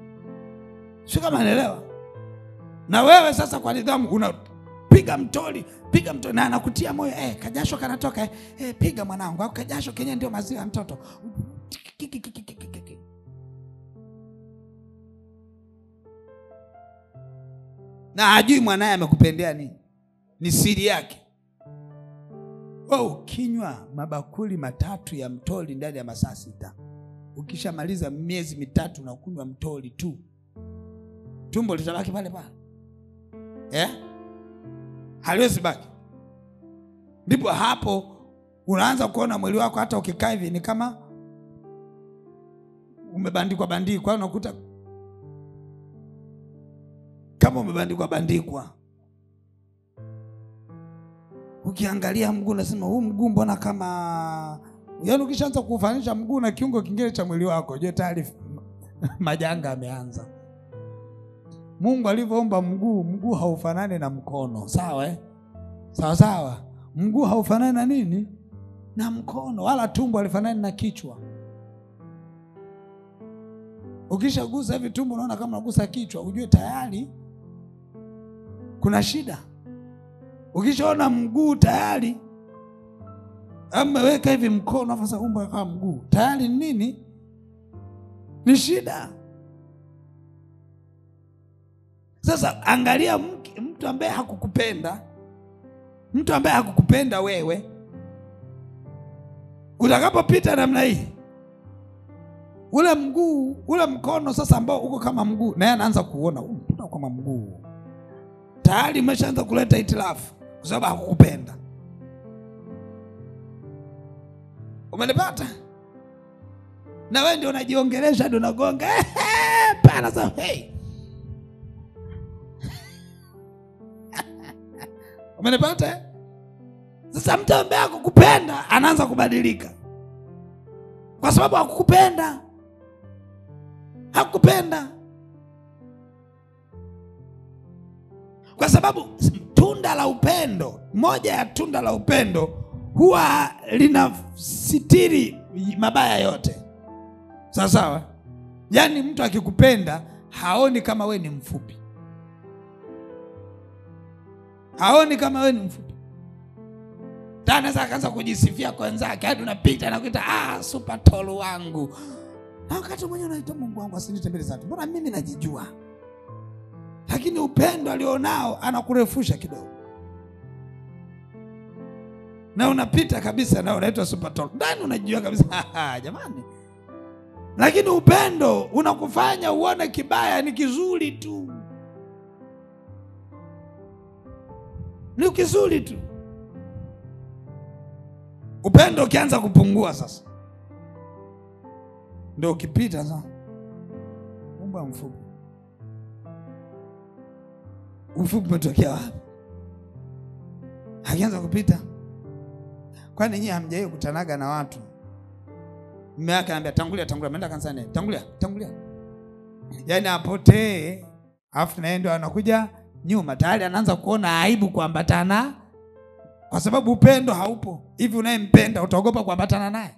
Sio kama naelewa. Na wewe sasa kwa nidhamu unapiga mtoli, na anakutia moyo, kajasho kanatoka, piga mwanangu, au kajasho kenye ndio maziwa ya mtoto. Na hajui mwanae amekupendea nini. Ni siri yake. Ukinywa mabakuli 3 ya mtoli ndani ya masaa 6, ukishamaliza miezi 3 na kunywa mtoli tu, tumbo litabaki pale pale. Haliwezi baki. Ndipo hapo unaanza kuona mwili wako hata ukikaa hivi ni kama umebandikwa bandikwa. Unakuta kama umebandikwa bandikwa. Ukiangalia mguu unasema huu mguu mbona kama, yaani ukishaanza kufanisha mguu na kiungo kingine cha mwili wako, je, tayari majanga yameanza. Mungu alivyoumba mguu haufanani na mkono, sawa Sawa sawa. Mguu haufanani na nini? Na mkono. Wala tumbo halifanani na kichwa. Ukishagusa hivi tumbo unaona kama unagusa kichwa, ujue tayari kuna shida. Ukishaona mguu tayari ameweka hivi mkono afasa umba kama mguu, tayari nini? Ni shida. Sasa angalia mtu ambaye hakukupenda, mtu ambaye hakukupenda wewe, utakapopita namna hii, ule mguu, ule mkono sasa ambao uko kama mguu, naye anaanza kuona unaona kama mguu. Tayari umeshaanza kuleta itilafu kwa sababu hakukupenda. Umenipata? Na wewe ndio unajiongelesha, ndio unagonga pana sasa. Hey. Umenipata? Sasa mtu ambaye hakukupenda anaanza kubadilika. Kwa sababu hakukupenda. Hakukupenda. Kwa sababu tunda la upendo, moja ya tunda la upendo huwa linasitiri mabaya yote. Sawa sawa? Yaani mtu akikupenda haoni kama we ni mfupi. Haoni kama we ni mfupi. Tana sasa akaanza kujisifia kwa wenzake, hadi unapita na kuita super tall wangu. Na wakati mwenyewe unaita Mungu wangu asinite mbele zake. Mbona mimi najijua? Lakini upendo alionao anakurefusha kidogo. Na unapita kabisa na unaitwa super tall. Ndani unajijua kabisa jamani. Lakini upendo unakufanya uone kibaya ni kizuri tu. Ni kizuri tu. Upendo ukianza kupungua sasa, ndio ukipita sasa Mungu mfupi. Ufupi umetokea wapi? Akianza kupita. Kwani nyinyi hamjawahi kutanaga na watu? Mume wake anambia tangulia, ameenda kanisani. Tangulia. Yaani apotee, afu naye ndio anakuja nyuma. Tayari anaanza kuona aibu kuambatana, kwa sababu upendo haupo. Hivi unayempenda utaogopa kuambatana naye?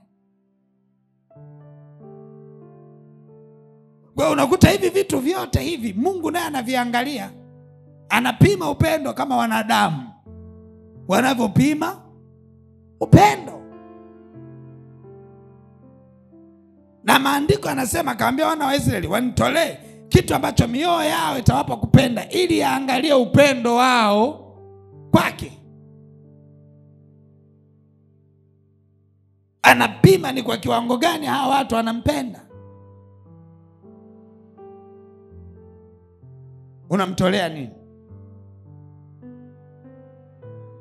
Kwa unakuta hivi vitu vyote hivi Mungu naye anaviangalia. Anapima upendo kama wanadamu wanavyopima upendo. Na maandiko yanasema kaambia wana wa Israeli wanitolee kitu ambacho mioyo yao itawapa kupenda, ili aangalie upendo wao kwake. Anapima ni kwa kiwango gani hawa watu wanampenda. Unamtolea nini?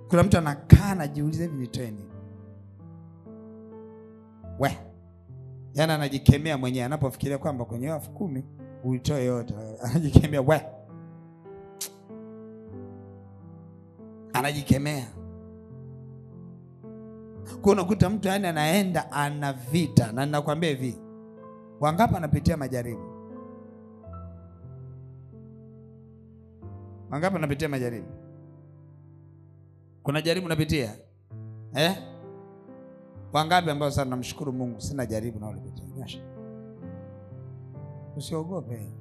Kuna mtu anakaa anajiuliza hivi viteni. Yaani anajikemea mwenyewe anapofikiria kwamba kwenye 10,000 uitoe yote. Anajikemea anajikemea. Kwa unakuta mtu yani anaenda ana vita, na ninakwambia hivi, wangapi anapitia majaribu? Wangapi anapitia majaribu? Kuna jaribu unapitia? Wangapi ambao sasa namshukuru Mungu sina jaribu na ulipitia? Nyosha. Usiogope.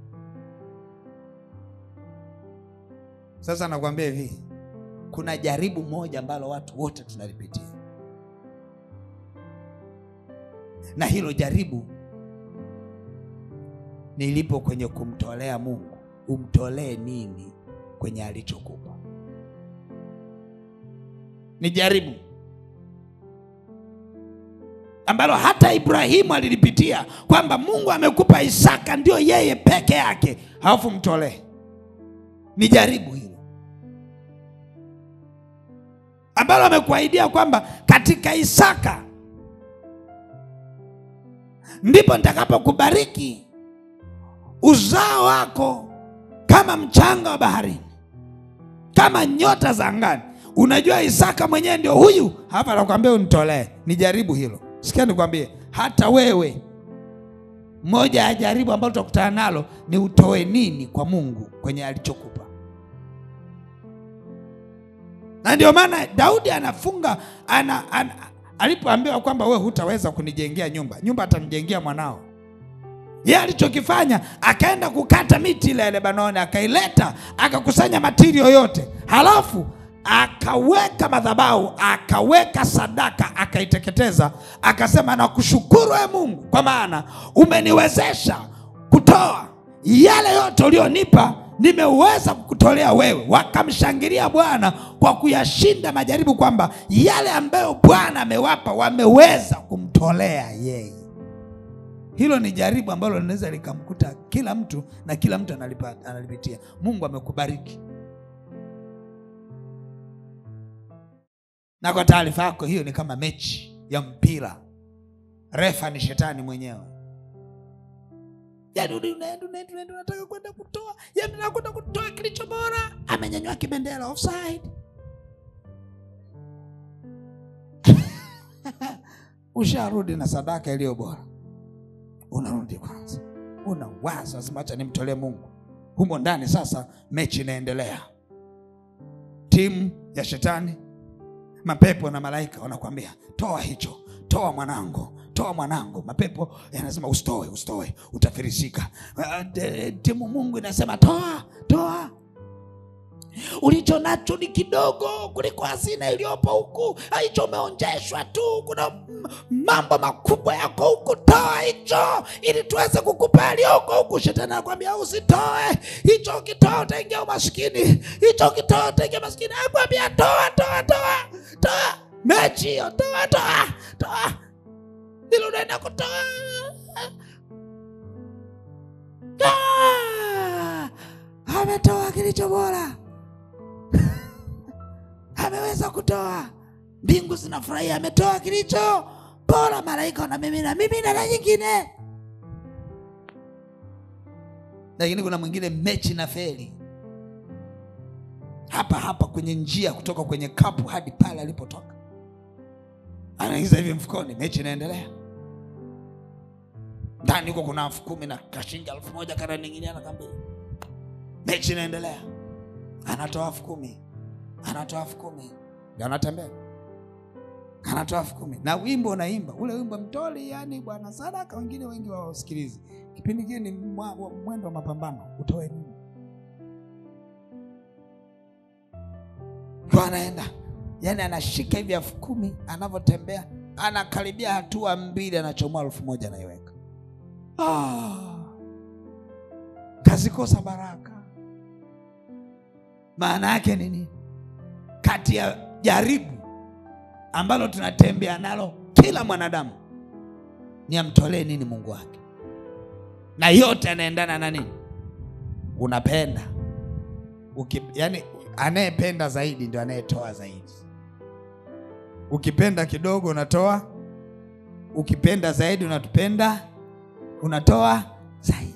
Sasa nakwambia hivi, kuna jaribu moja ambalo watu wote tunalipitia. Na hilo jaribu nilipo kwenye kumtolea Mungu. Umtolee nini kwenye alichokupa? Ni jaribu ambalo hata Ibrahimu alilipitia, kwamba Mungu amekupa Isaka ndio yeye peke yake, halafu mtolee. Ni jaribu hilo. ambalo amekuahidia kwamba katika Isaka ndipo nitakapokubariki uzao wako kama mchanga wa baharini, kama nyota za angani. Unajua Isaka mwenyewe ndio huyu hapa anakuambia unitolee. Nijaribu hilo. Sikia nikwambie, hata wewe moja ya jaribu ambalo utakutana nalo ni utoe nini kwa Mungu kwenye alichokupa. Na ndio maana Daudi anafunga alipoambiwa kwamba wewe hutaweza kunijengea nyumba atamjengea mwanao. Yeye alichokifanya akaenda kukata miti ile ya Lebanoni, akaileta, akakusanya material yote, halafu akaweka madhabahu, akaweka sadaka, akaiteketeza, akasema nakushukuru wewe Mungu kwa maana umeniwezesha kutoa yale yote ulionipa, nimeweza kukutolea wewe. Wakamshangilia Bwana kwa kuyashinda majaribu, kwamba yale ambayo Bwana amewapa wameweza kumtolea yeye. Hilo ni jaribu ambalo linaweza likamkuta kila mtu na kila mtu analipitia. Mungu amekubariki. Na kwa taarifa yako, hiyo ni kama mechi ya mpira. Refa ni shetani mwenyewe. Yaani unaenda unataka kwenda kutoa, yaani unakwenda kutoa kilicho bora, amenyanyua kibendera offside. Usharudi na sadaka iliyo bora. Unarudi kwanza, unawaza lazima acha nimtolee Mungu. Humo ndani sasa mechi inaendelea. Timu ya shetani, mapepo na malaika wanakuambia toa hicho, toa mwanangu, toa mwanangu. Mapepo yanasema usitoe, utafirisika. Timu Mungu inasema toa. Ulicho nacho ni kidogo kuliko hazina iliyopo huku. Hicho umeonjeshwa tu, kuna mambo makubwa yako huku. Toa hicho ili tuweze kukupa yaliyoko huku. Shetani anakuambia usitoe hicho, ukitoa utaingia umaskini. Hicho ukitoa utaingia maskini. Anakuambia toa. Mechi hiyo, toa. Bila unaenda kutoa. Ametoa kilicho bora. Ameweza kutoa. Mbingu zinafurahia, ametoa kilicho bora. Malaika wanamimina na nyingine. Lakini kuna mwingine mechi na feli. Hapa kwenye njia kutoka kwenye kapu hadi pale alipotoka. Anaingiza hivi mfukoni, mechi inaendelea. Ndani huko kuna 10,000 na kashinga 1,000 kana nyingine anakambi. Mechi inaendelea. Anatoa 10,000. Ndio anatembea. Anatoa 10,000. Na wimbo unaimba. Ule wimbo mtoli, yani bwana sadaka, wengine wengi wao wasikilizi. Kipindi kile ni mwendo wa mapambano. Utoe nini? Kwa anaenda. Yani anashika hivi 10,000, anavyotembea, anakaribia hatua 2 anachomoa 1,000 anaiweka. Kazikosa baraka. Maana yake nini? Kati ya jaribu ambalo tunatembea nalo kila mwanadamu ni amtolee nini Mungu wake. Na yote yanaendana na nini? Unapenda. Yani anayependa zaidi ndio anayetoa zaidi. Ukipenda kidogo unatoa. Ukipenda zaidi unatoa zaidi.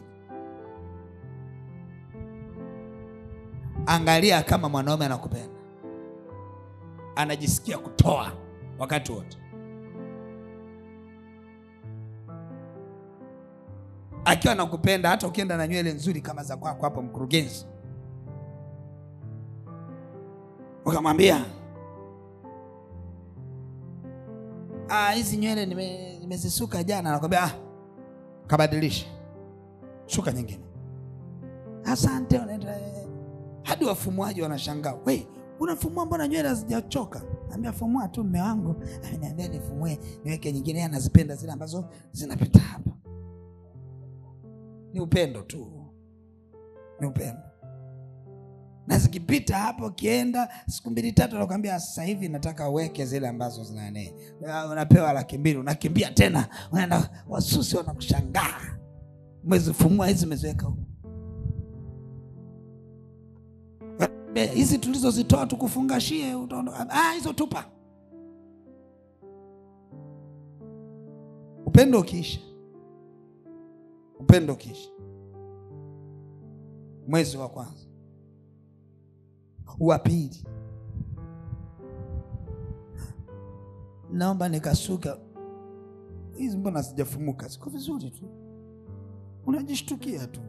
Angalia kama mwanaume anakupenda, anajisikia kutoa wakati wote. Akiwa anakupenda, hata ukienda na nywele nzuri kama za kwako hapo mkurugenzi, ukamwambia hizi nywele nimezisuka jana, anakuambia kabadilisha, suka nyingine. Asante. Unaenda hadi wafumuaji wanashangaa, wewe unafumua mbona nywele hazijachoka? Anambia fumua tu, mume wangu ananiambia nifumue niweke nyingine, yeye anazipenda zile ambazo zinapita hapa. Ni upendo tu. Ni upendo. Na zikipita hapo, kienda siku 2-3 anakuambia sasa hivi nataka uweke zile ambazo zinane. Unapewa 200,000, unakimbia tena, unaenda, wasusi wanakushangaa. Umezifumua hizi, umeziweka huko. hizi tulizozitoa tukufungashie, utaondoka. Hizo tupa. Upendo ukiisha, mwezi wa kwanza, wa pili, naomba nikasuka hizi, mbona sijafumuka? Siko vizuri tu. Unajishtukia tu.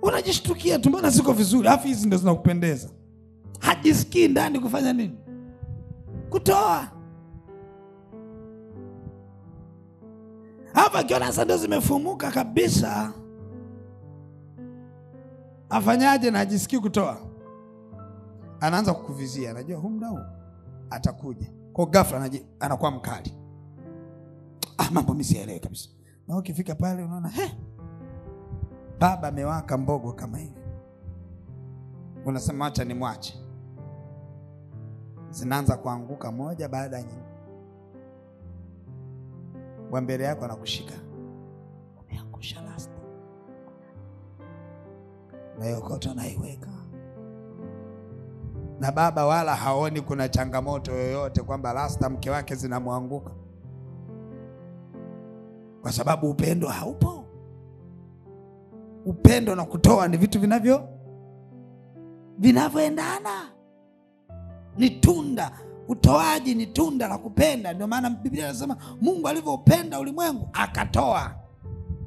Unajishtukia tu, mbona siko vizuri? Alafu hizi ndio zinakupendeza. Hajisikii ndani kufanya nini? Kutoa. Hapa kiona sasa ndio zimefumuka kabisa. Afanyaje na hajisikii kutoa? Anaanza kukuvizia, anajua huyu mdau atakuja. Kwa ghafla anakuwa mkali. Mambo mimi sielewi kabisa. Na ukifika pale unaona baba amewaka mbogo kama hivi. Unasema acha nimwache. Zinaanza kuanguka moja baada ya nyingine. Wa mbele yako anakushika. Umeangusha last. Na yokoto naiweka. Na baba wala haoni kuna changamoto yoyote kwamba lasta mke wake zinamwanguka. Kwa sababu upendo haupo. Upendo na kutoa ni vitu vinavyoendana. Ni tunda. Utoaji ni tunda la kupenda. Ndio maana Biblia inasema Mungu alivyoupenda ulimwengu akatoa.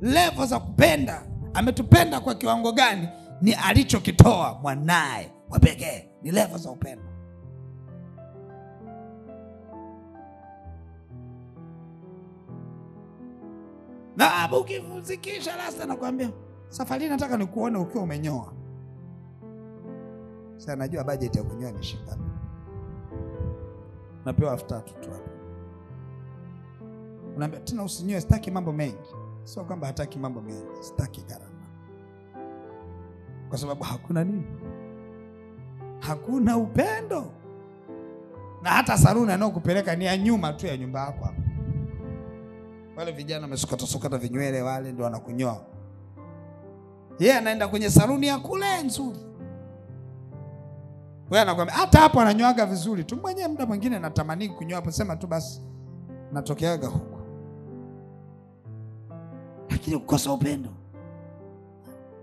Level za kupenda. Ametupenda kwa kiwango gani? Ni alichokitoa mwanae wa pekee. Ni level za upendo. Na ukivuzikisha lasa nakwambia, safari nataka nikuone ukiwa umenyoa. Sasa najua budget ya kunyoa ni shilingi ngapi. Napewa 3,000 tu hapo. Unaambia tena usinyoe, sitaki mambo mengi. Sio kwamba hataki mambo mengi, sitaki gharama. Kwa sababu hakuna nini? Hakuna upendo. Na hata saluni anayokupeleka ni ya nyuma tu ya nyumba yako hapo. Wale vijana wamesukata vinywele wale ndio wanakunyoa. Yeye anaenda kwenye saluni ya kule nzuri. Wewe anakuambia hata hapo ananyoaga vizuri tu. Mwenyewe muda mwingine natamani kunyoa hapo, sema tu basi natokeaga huko. Lakini kukosa upendo.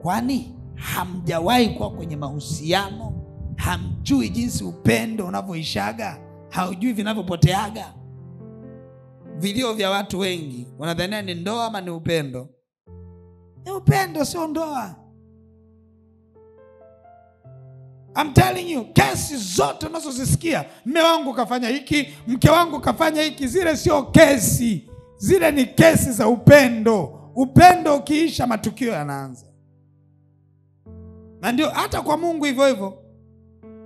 Kwani hamjawahi kuwa kwenye mahusiano? Hamjui jinsi upendo unavyoishaga? Haujui vinavyopoteaga? Vilio vya watu wengi wanadhania ni ndoa ama ni upendo. Ni upendo, sio ndoa. I'm telling you, kesi zote unazozisikia, mume wangu kafanya hiki, mke wangu kafanya hiki, zile sio kesi. Zile ni kesi za upendo. Upendo ukiisha matukio yanaanza. Na ndio hata kwa Mungu hivyo hivyo.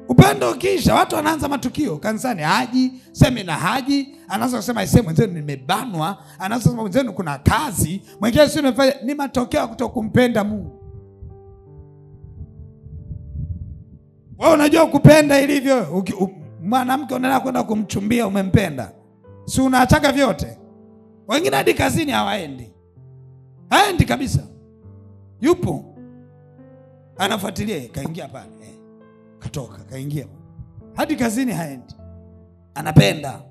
Upendo ukiisha watu wanaanza matukio. Kanisani haji, semina haji, anaanza kusema iseme mwenzenu nimebanwa, anaanza kusema mwenzenu kuna kazi, mwingine sio nimefanya. Ni matokeo kutokumpenda Mungu. Wewe unajua kupenda ilivyo? Mwanamke unaenda kwenda kumchumbia, umempenda, si unaachaka vyote? Wengine hadi kazini hawaendi. Haendi kabisa. Yupo anafuatilia, kaingia pale, katoka, kaingia. Hadi kazini haendi. Anapenda.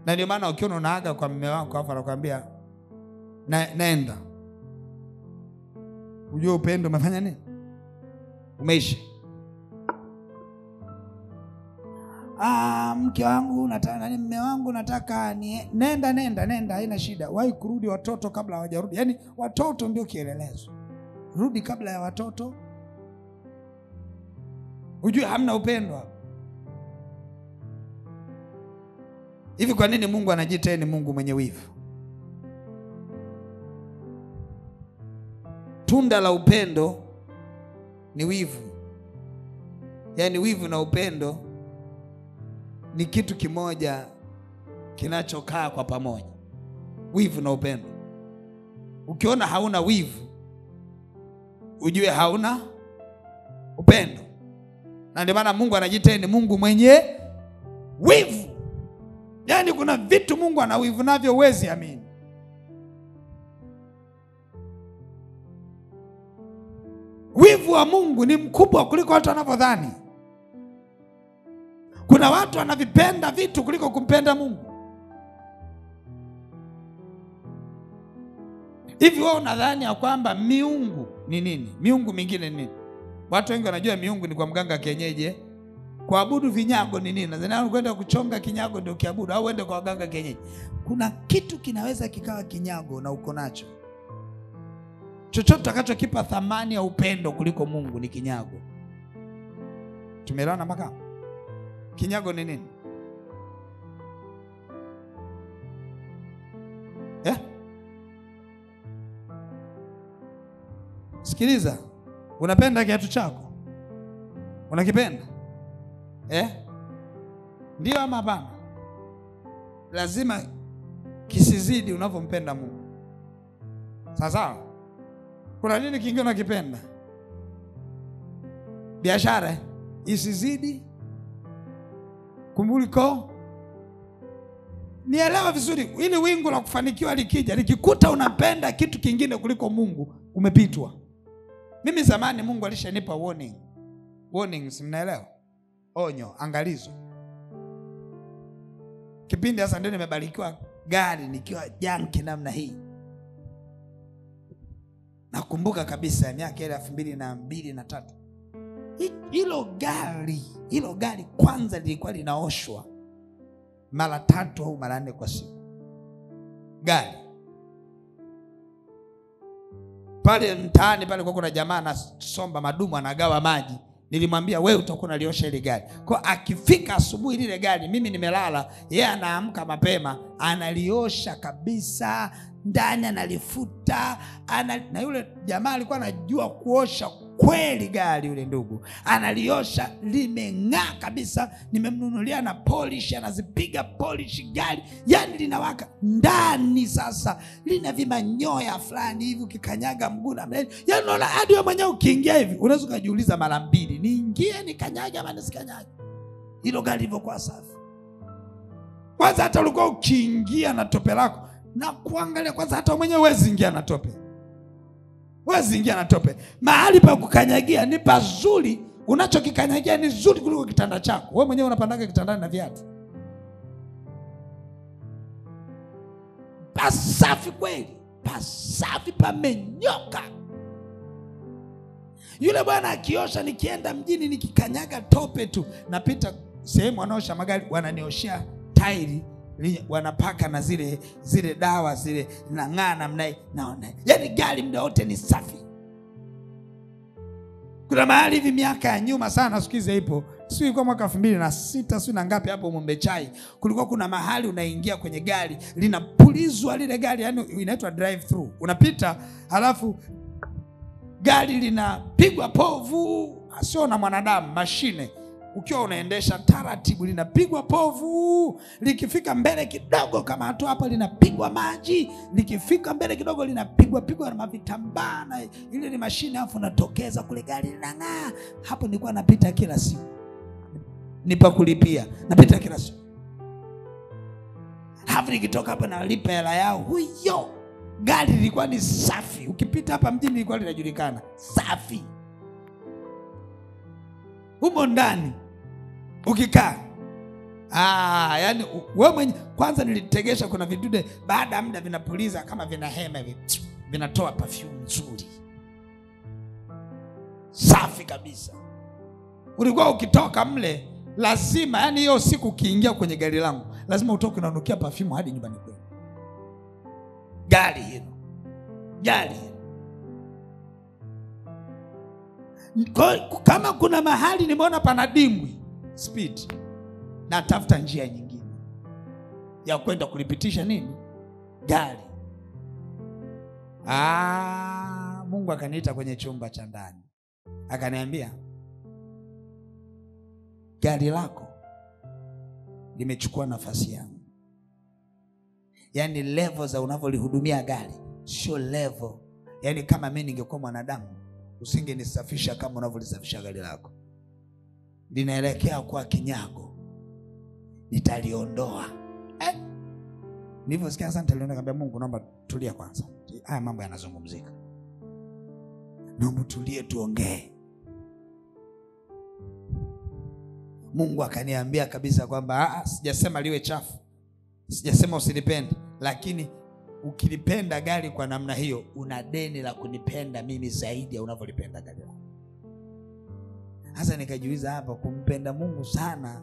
Na ndio maana ukiona unaaga kwa mume wako hapo anakuambia naenda. Unajua upendo umefanya nini? Umeisha. Mke wangu nataka, mume wangu nataka nenda, haina shida. Wahi kurudi watoto kabla hawajarudi. Yaani watoto ndio kielelezo. Rudi kabla ya watoto. Unajua hamna upendo hapo. Hivi kwa nini Mungu anajiita ni Mungu mwenye wivu? Tunda la upendo ni wivu. Yaani wivu na upendo ni kitu kimoja kinachokaa kwa pamoja. Wivu na upendo. Ukiona hauna wivu, ujue hauna upendo. Na ndio maana Mungu anajiita ni Mungu mwenye wivu. Yaani kuna vitu Mungu ana wivu navyo huwezi amini. Wivu wa Mungu ni mkubwa kuliko watu wanavyodhani. Kuna watu wanavipenda vitu kuliko kumpenda Mungu. Hivi wewe unadhani ya kwamba miungu ni nini? Miungu mingine ni nini? Watu wengi wanajua miungu ni kwa mganga kienyeji. Kuabudu vinyago ni nini? Nadhani kwenda kuchonga kinyago ndio kiabudu, au uende kwa waganga kienyeji. Kuna kitu kinaweza kikawa kinyago na uko nacho. Chochote utakachokipa thamani ya upendo kuliko Mungu ni kinyago. Tumeelewana mpaka? Kinyago ni nini? Sikiliza, unapenda kiatu chako? Unakipenda? Ndio ama hapana? Lazima kisizidi unavyompenda Mungu. Sasa kuna nini kingine unakipenda? Biashara isizidi kumbuliko. Nielewa vizuri, ili wingu la kufanikiwa likija, likikuta unapenda kitu kingine kuliko Mungu, umepitwa. Mimi zamani Mungu alishanipa warning. Warnings, mnaelewa? Onyo, angalizo. Kipindi hasa ndio nimebarikiwa gari nikiwa janki namna hii. Nakumbuka kabisa miaka ile 2002 na 2003. Hilo gari kwanza lilikuwa linaoshwa mara 3 au mara 4 kwa siku. Gari. Pale mtaani pale kwa kuna jamaa anasomba madumu anagawa maji. Nilimwambia wewe utakuwa unaliosha ile gari. Kwa akifika asubuhi lile gari, mimi nimelala, yeye anaamka mapema, analiosha kabisa, ndani analifuta, na yule jamaa alikuwa anajua kuosha kweli gari yule ndugu. Analiosha limeng'aa kabisa, nimemnunulia na polish, anazipiga polish gari, yani linawaka ndani. Sasa lina vimanyoya fulani hivi, ukikanyaga mguu na mbele, yani unaona hadi wewe mwenyewe ukiingia hivi unaweza kujiuliza mara 2, niingie nikanyage ama nisikanyage. Hilo gari lilivyokuwa safi. Kwanza hata ulikuwa ukiingia na tope lako na kuangalia, kwanza hata mwenyewe huwezi ingia na tope. Huwezi ingia na tope. Mahali pa kukanyagia ni pazuri, unachokikanyagia ni zuri kuliko kitanda chako. Wewe mwenyewe unapandaga kitandani na viatu. Pasafi kweli, pasafi pamenyoka. Yule bwana akiosha, nikienda mjini nikikanyaga tope tu, napita sehemu wanaosha magari, wananioshia tairi, wanapaka na zile dawa zile nang'aa namna hii, naona yani gari muda wote ni safi. Kuna mahali hivi miaka ya nyuma sana, siku hizi ipo, sio ilikuwa mwaka 2006 sio na ngapi hapo Mombe Chai, kulikuwa kuna mahali unaingia kwenye gari linapulizwa lile gari, yani inaitwa drive through. Unapita halafu gari linapigwa povu, sio na mwanadamu, mashine. Ukiwa unaendesha taratibu linapigwa povu, likifika mbele kidogo kama hato hapa linapigwa maji, likifika mbele kidogo linapigwa na mavitambaa, na ile ni mashine, afu natokeza kule gari linang'aa. Hapo nilikuwa napita kila siku. Nipa kulipia, napita kila siku. Hapo nikitoka hapa nalipa hela yao. Huyo gari lilikuwa ni safi. Ukipita hapa mjini lilikuwa linajulikana safi. Humo ndani ukikaa, yani wewe mwenye kwanza nilitegesha, kuna vidude baada ya muda vinapuliza kama vina hema hivi, vinatoa perfume nzuri safi kabisa. Ulikuwa ukitoka mle lazima, yani hiyo siku ukiingia kwenye gari langu lazima utoke unanukia perfume hadi nyumbani kwenu. Gari hilo. Kama kuna mahali nimeona pana dimbwi speed, na tafuta njia nyingine ya kwenda kulipitisha nini gari. Mungu akaniita kwenye chumba cha ndani, akaniambia gari lako limechukua nafasi yangu. Yani level za unavyolihudumia gari sio level, yani kama mimi ningekuwa mwanadamu usingenisafisha kama unavyolisafisha gari lako. Linaelekea kwa kinyago, nitaliondoa Nilivyosikia asante niliona nikamwambia Mungu, naomba tulia kwanza. Haya mambo yanazungumzika. Naomba tulie tuongee. Mungu akaniambia kabisa kwamba sijasema liwe chafu. Sijasema usilipende, lakini ukilipenda gari kwa namna hiyo, una deni la kunipenda mimi zaidi ya unavyolipenda gari lako. Sasa nikajiuliza hapa, kumpenda Mungu sana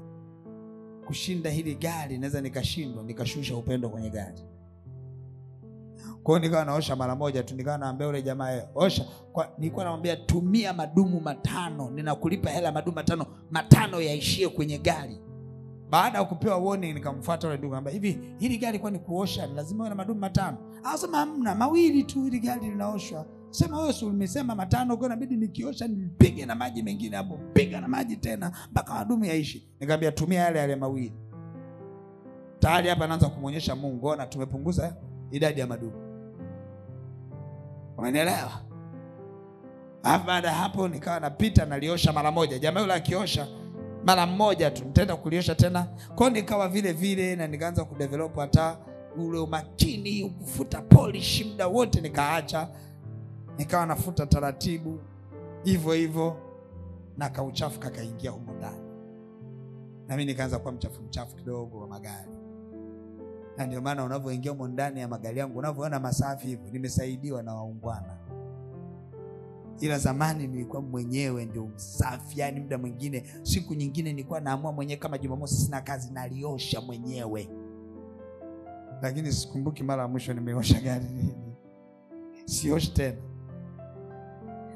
kushinda hili gari, naweza nikashindwa nikashusha upendo kwenye gari. Kwa hiyo nikawa naosha mara moja tu, nikawa naambia yule jamaa osha. Nilikuwa namwambia tumia madumu 5, ninakulipa hela madumu 5 yaishie kwenye gari. Baada ya kupewa warning nikamfuata yule ndugu, nikamwambia hivi, hili gari kwa ni kuosha lazima uwe na madumu 5? Akasema hamna, 2 tu hili gari linaoshwa. Sema wewe si umesema 5, kwa inabidi nikiosha nipige na maji mengine hapo, piga na maji tena mpaka madumu yaishi. Nikamwambia tumia yale 2. Tayari hapa anaanza kumuonyesha Mungu, ona tumepunguza idadi ya madumu. Umeelewa? Baada hapo nikawa napita naliosha mara moja. Jamaa yule akiosha mara moja tu, nitaenda kuliosha tena. Kwa nikawa vile vile, na nikaanza kudevelop hata ule umakini kufuta polish muda wote nikaacha. Nikawa nafuta taratibu hivyo hivyo, na kauchafu kakaingia huko ndani. Na mimi nikaanza kuwa mchafu kidogo wa magari. Na ndio maana unavyoingia huko ndani ya magari yangu unavyoona masafi hivyo, nimesaidiwa na waungwana. Ila zamani nilikuwa mwenyewe ndio msafi, yani muda mwingine, siku nyingine nilikuwa naamua mwenyewe, kama Jumamosi sina kazi naliosha mwenyewe. Lakini sikumbuki mara ya mwisho nimeosha gari nini. Sioshi tena.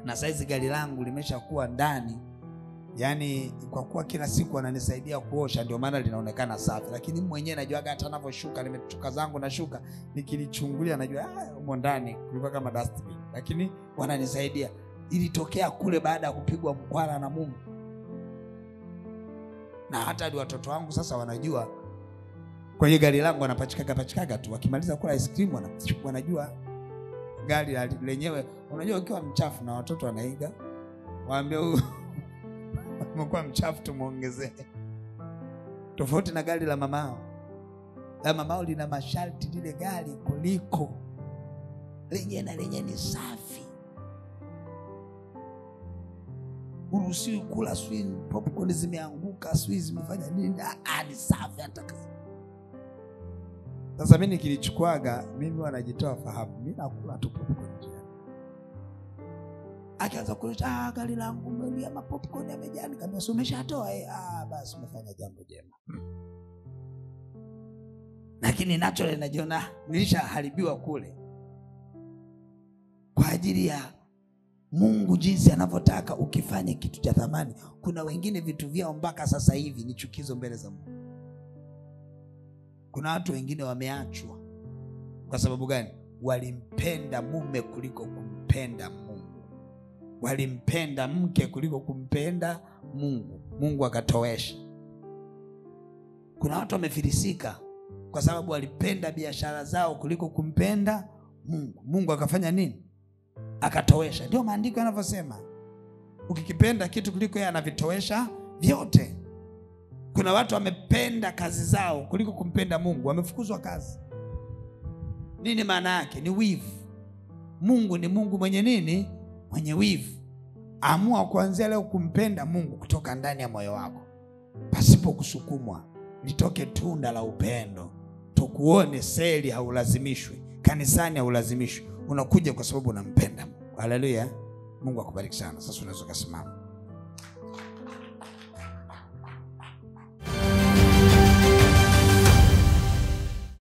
Na saizi gari langu limeshakuwa ndani, yani kwa kuwa kila siku ananisaidia kuosha, ndio maana linaonekana safi. Lakini mwenyewe najua hata ninaposhuka, nimechuka zangu na shuka, nikilichungulia najua huko ndani kulikuwa kama dustbin, lakini wananisaidia. Ilitokea kule baada ya kupigwa mkwala na Mungu. Na hata hadi watoto wangu sasa wanajua kwenye gari langu wanapachikaga tu, wakimaliza kula ice cream wanajua gari lenyewe. Unajua ukiwa mchafu na watoto wanaiga, waambie umekuwa mchafu tumuongezee. Tofauti na gari la mamao. La mamao lina masharti lile gari kuliko lenye ni safi. Uruhusiwi kula swing popcorn zimeanguka, swing zimefanya nini, ni safi hata kazi. Sasa mimi nikilichukuaga, mimi wanajitoa fahamu, mimi nakula tu popcorn. Akaanza kuleta gari langu meli ya popcorn yamejaa, nikamwambia si umeshatoa? Basi umefanya jambo jema. Lakini nacho najiona nilishaharibiwa kule. Kwa ajili ya Mungu jinsi anavyotaka ukifanye kitu cha thamani. Kuna wengine vitu vyao mpaka sasa hivi ni chukizo mbele za Mungu. Kuna watu wengine wameachwa. Kwa sababu gani? Walimpenda mume kuliko kumpenda Mungu. Walimpenda mke kuliko kumpenda Mungu. Mungu akatowesha. Kuna watu wamefilisika kwa sababu walipenda biashara zao kuliko kumpenda Mungu. Mungu akafanya nini? Akatowesha. Ndio maandiko yanavyosema, ukikipenda kitu kuliko yeye anavitowesha vyote. Kuna watu wamependa kazi zao kuliko kumpenda Mungu, wamefukuzwa kazi. Nini maana yake? Ni wivu. Mungu ni Mungu mwenye nini? Mwenye wivu. Amua kuanzia leo kumpenda Mungu kutoka ndani ya moyo wako, pasipo kusukumwa. Litoke tunda la upendo. Tukuone seli haulazimishwi, kanisani haulazimishwi. Unakuja kwa sababu unampenda Mungu. Haleluya. Mungu akubariki sana. Sasa unaweza kusimama.